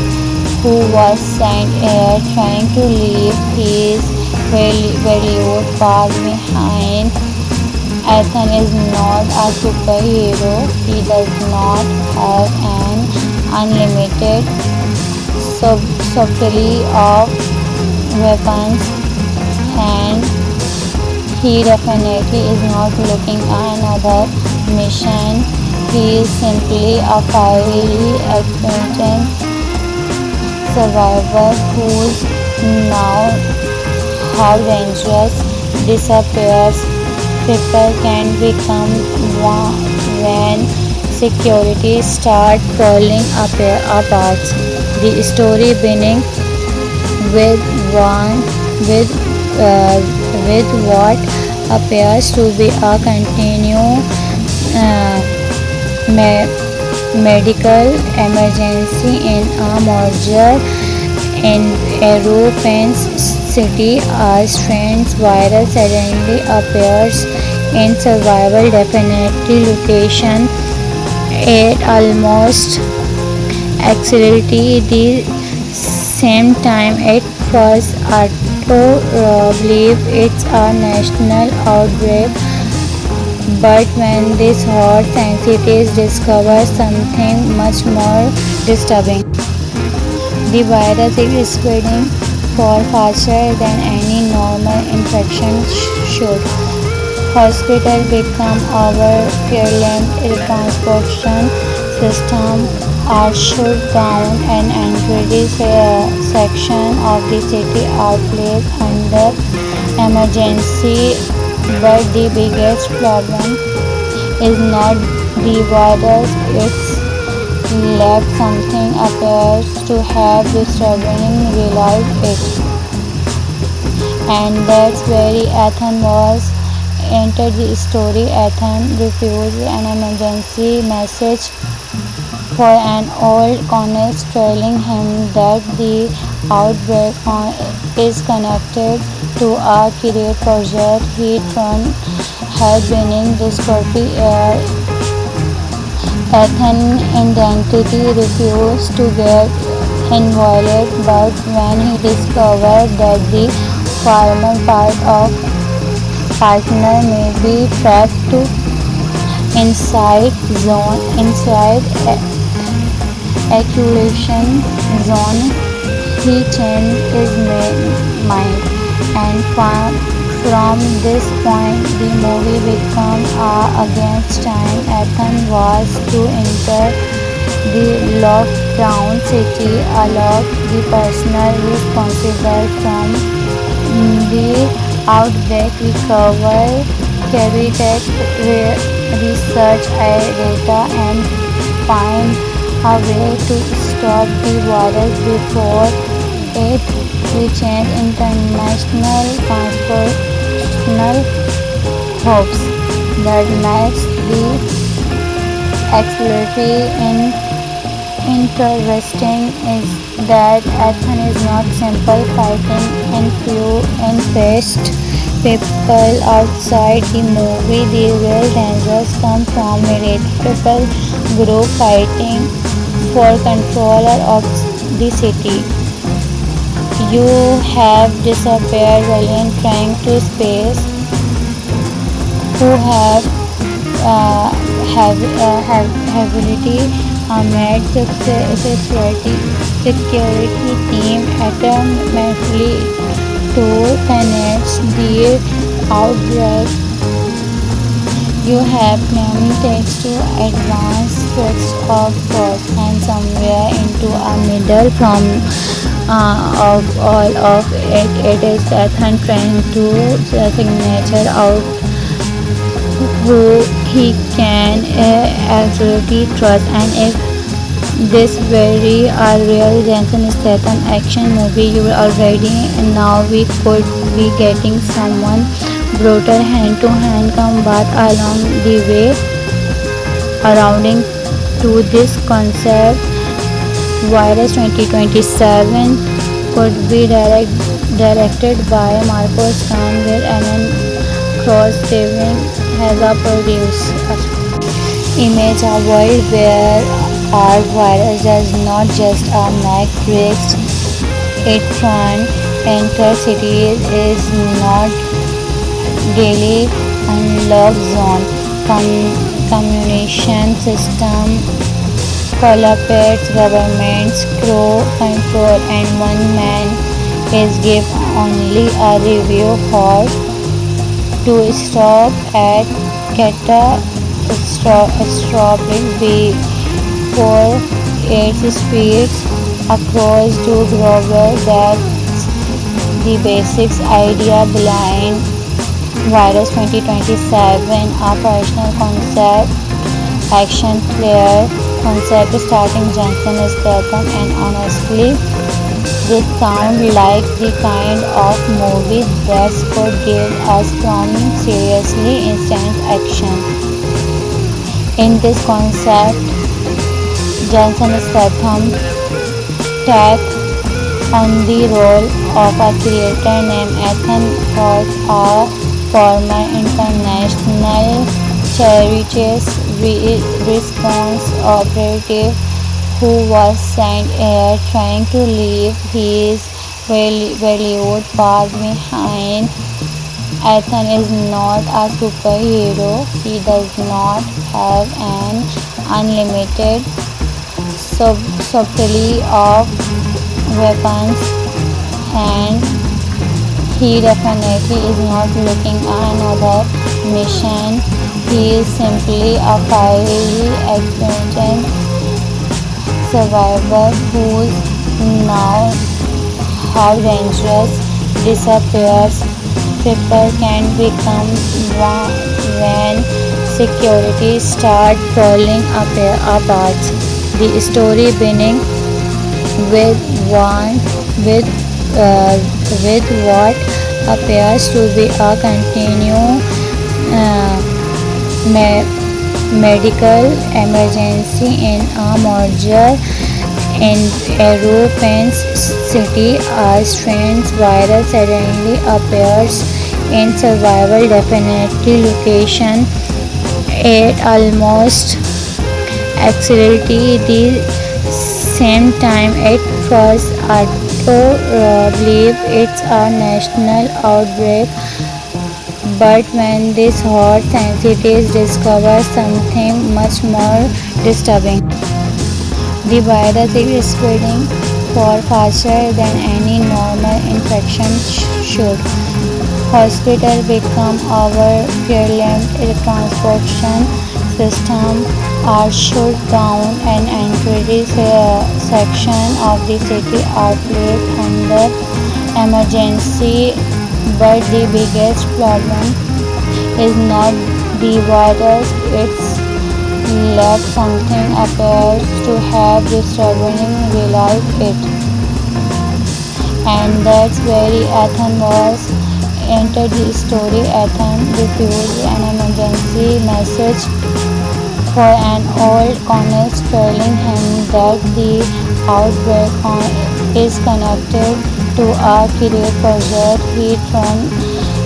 who was sent here trying to leave his valued path behind. Ethan is not a superhero. He does not have an unlimited supply of weapons, and he definitely is not looking at another mission. He is simply a highly experienced survivor who's now how dangerous disappears people can become when security start falling apart. The story beginning with one with with what appears to be a continued medical emergency in a major European city. A strange virus suddenly appears in survival definitely location. It almost exactly the same time. At first, auto believe it's a national outbreak, but when these hot scientists discover something much more disturbing, the virus is spreading far faster than any normal infection should. Hospitals become overwhelmed, transportation system are shut down, and entire section of the city are placed under emergency. But the biggest problem is not the virus, it's left something appears to have disturbing realized it. And that's where Ethan was entered the story. Ethan refused an emergency message for an old colonist telling him that the outbreak is connected to a create project he had been discovery. Ethan identity refused to get involved, but when he discovered that the former part of partner may be trapped to inside accumulation zone, he changed his mind, and from this point the movie became against time. Ethan was to enter the lockdown city, allow the person responsible from the outbreak recover, carry that research data, and find a way to stop the virus before it reaches international transportational hubs. That makes the exploratory interesting is that Ethan is not simple fighting and faced people outside the movie. The real dangers come from multiple group fighting for control of the city. You have disappeared while trying to space. Who uh, have ability met security team automatically to connect the outbreak. You have many takes to advance switch of course and somewhere into a middle from of all of it. It is Ethan trying to the signature out who he can absolutely trust, and if this very a real Jason Statham action movie you already now we could be getting someone brutal hand to hand combat along the way surrounding to this concept. Virus 2027 could be directed by Marcos Khan with Alan Cross saving as a producer. Image a world where our virus does not just a Mac tricks, it can enter cities is not daily unlock zone. Communication system collapse, governments control, and one man is given only a review for to stop at catastrophic before it spreads across to global. That's the basics idea behind Virus 2027, a personal concept, action clear concept starting Jensen Statham, and honestly, this sounds like the kind of movie that could give us some seriously instant action. In this concept, Jensen Statham takes on the role of a creator named Ethan Hawke, a former international charities response operative who was sent here trying to leave his valued path behind. Ethan is not a superhero. He does not have an unlimited supply of weapons, and he definitely is not looking at another mission. He is simply a highly experienced survivor who's now how dangerous disappears people can become when security start falling apart. The story beginning with one with with what appears to be a continued medical emergency in a major in European city. A strange virus suddenly appears in survival definitely location. It almost exactly the same time. At first, auto believe it's a national outbreak, but when these hot scientists discover something much more disturbing, the virus is spreading far faster than any normal infection should. Hospitals become overwhelmed, transportation systems are shut down, and entire section of the city are placed under emergency. But the biggest problem is not the virus, it's let something appears to have disturbingly realized it. And that's where Ethan was entered the story. Ethan refused an emergency message for an old colonist telling him that the outbreak is connected to a career project he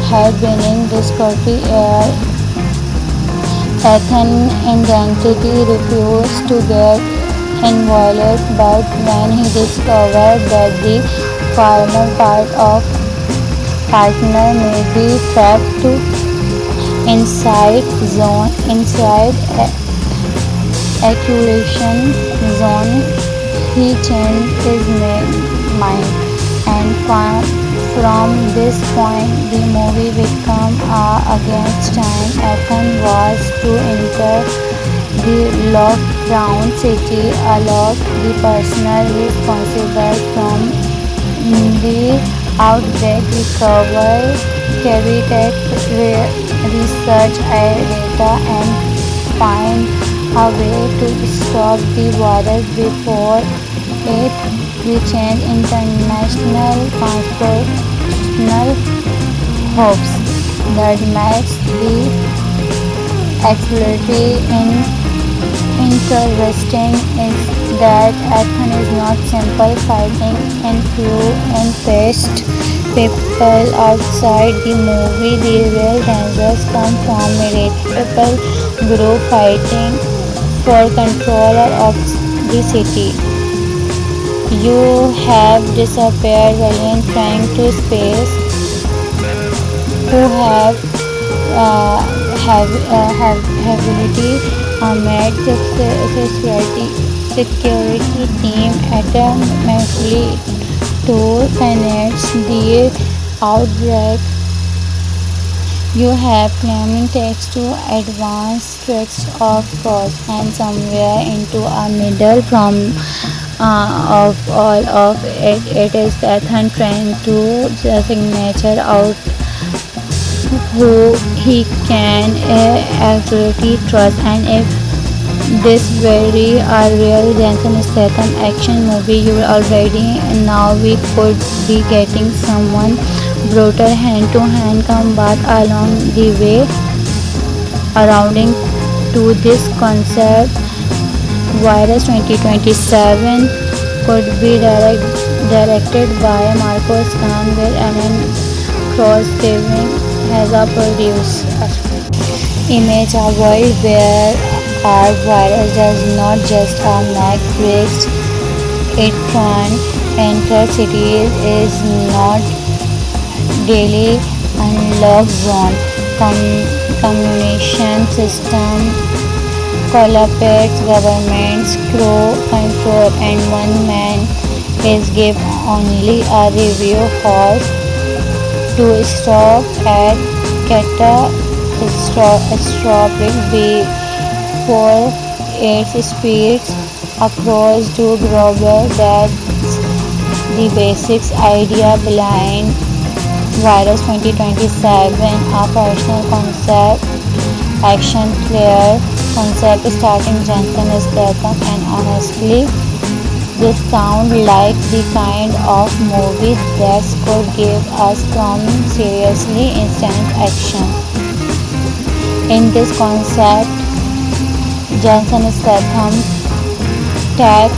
had been in Discovery Air. Ethan identity refused to get involved, but when he discovered that the former part of partner may be trapped inside accumulation zone. He changed his mind, and from this point, the movie became against time. Ethan was to enter the lockdown city alone, the person responsible from the outbreak recover, carry tech research data, and find a way to stop the virus before it reaches international transportational hubs. That makes the accessibility interesting is that action is not simple fighting and few and fast people outside the movie. The real dangers come from military group fighting for control of the city. You have disappeared valiant trying to space who uh, have ability met security team automatically to finance the outbreak. You have climbing text to advanced tricks of course and somewhere into a middle from of all of it. It is Ethan trying to the signature out who he can absolutely trust, and if this very a real Jason Statham action movie you already now we could be getting someone brutal hand to hand combat along the way surrounding to this concept. Virus 2027 could be directed by Marcos Khan with Alan Cross giving as a producer. Image a world where our virus does not just make breaks, it can enter cities is not daily unlock zone. Communication system collapse, governments control, and one man is given only a review horse to stop at catastrophic before it spreads across to global. That's the basic idea behind Virus 2027, a personal concept, action clear concept starting Jensen Statham, and honestly, this sounds like the kind of movie that could give us some seriously instant action. In this concept, Jensen Statham takes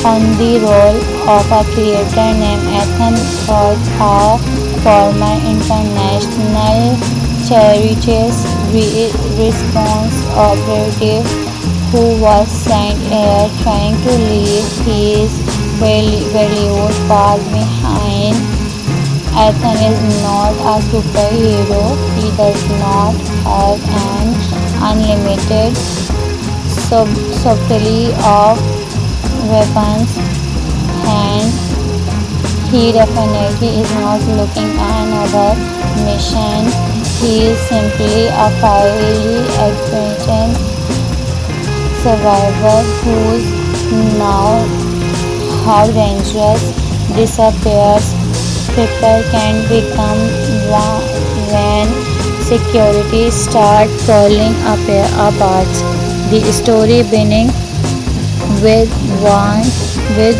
on the role of a creator named Ethan Hawke, a former international charities response operative who was sent here trying to leave his valued past behind. Ethan is not a superhero. He does not have an unlimited supply of weapons, and he definitely is not looking at another mission. He is simply a highly experienced survivor who's now how dangerous disappears people can become when security start falling apart. The story beginning with one with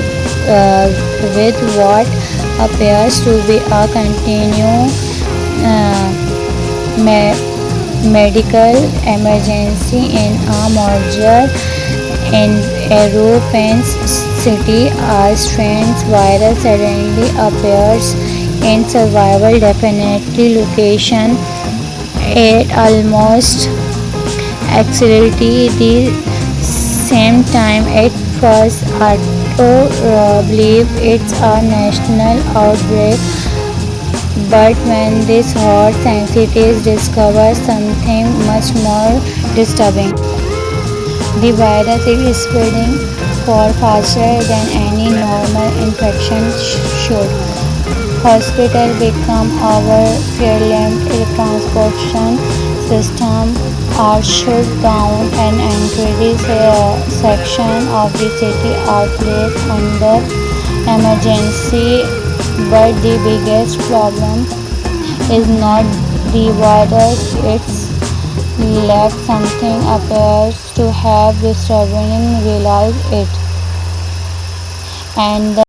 what appears to be a continued medical emergency in a major European city. A strange virus suddenly appears in survival definitely location. It almost accelerates the same time. At first, believe it's a national outbreak, but when these hot scientists discover something much more disturbing. The virus is spreading far faster than any normal infection should. Hospitals become overwhelmed, transportation systems are shut down, and entire sections of the city are placed under emergency. But the biggest problem is not the virus, it's lack something appears to have disturbing realize it. And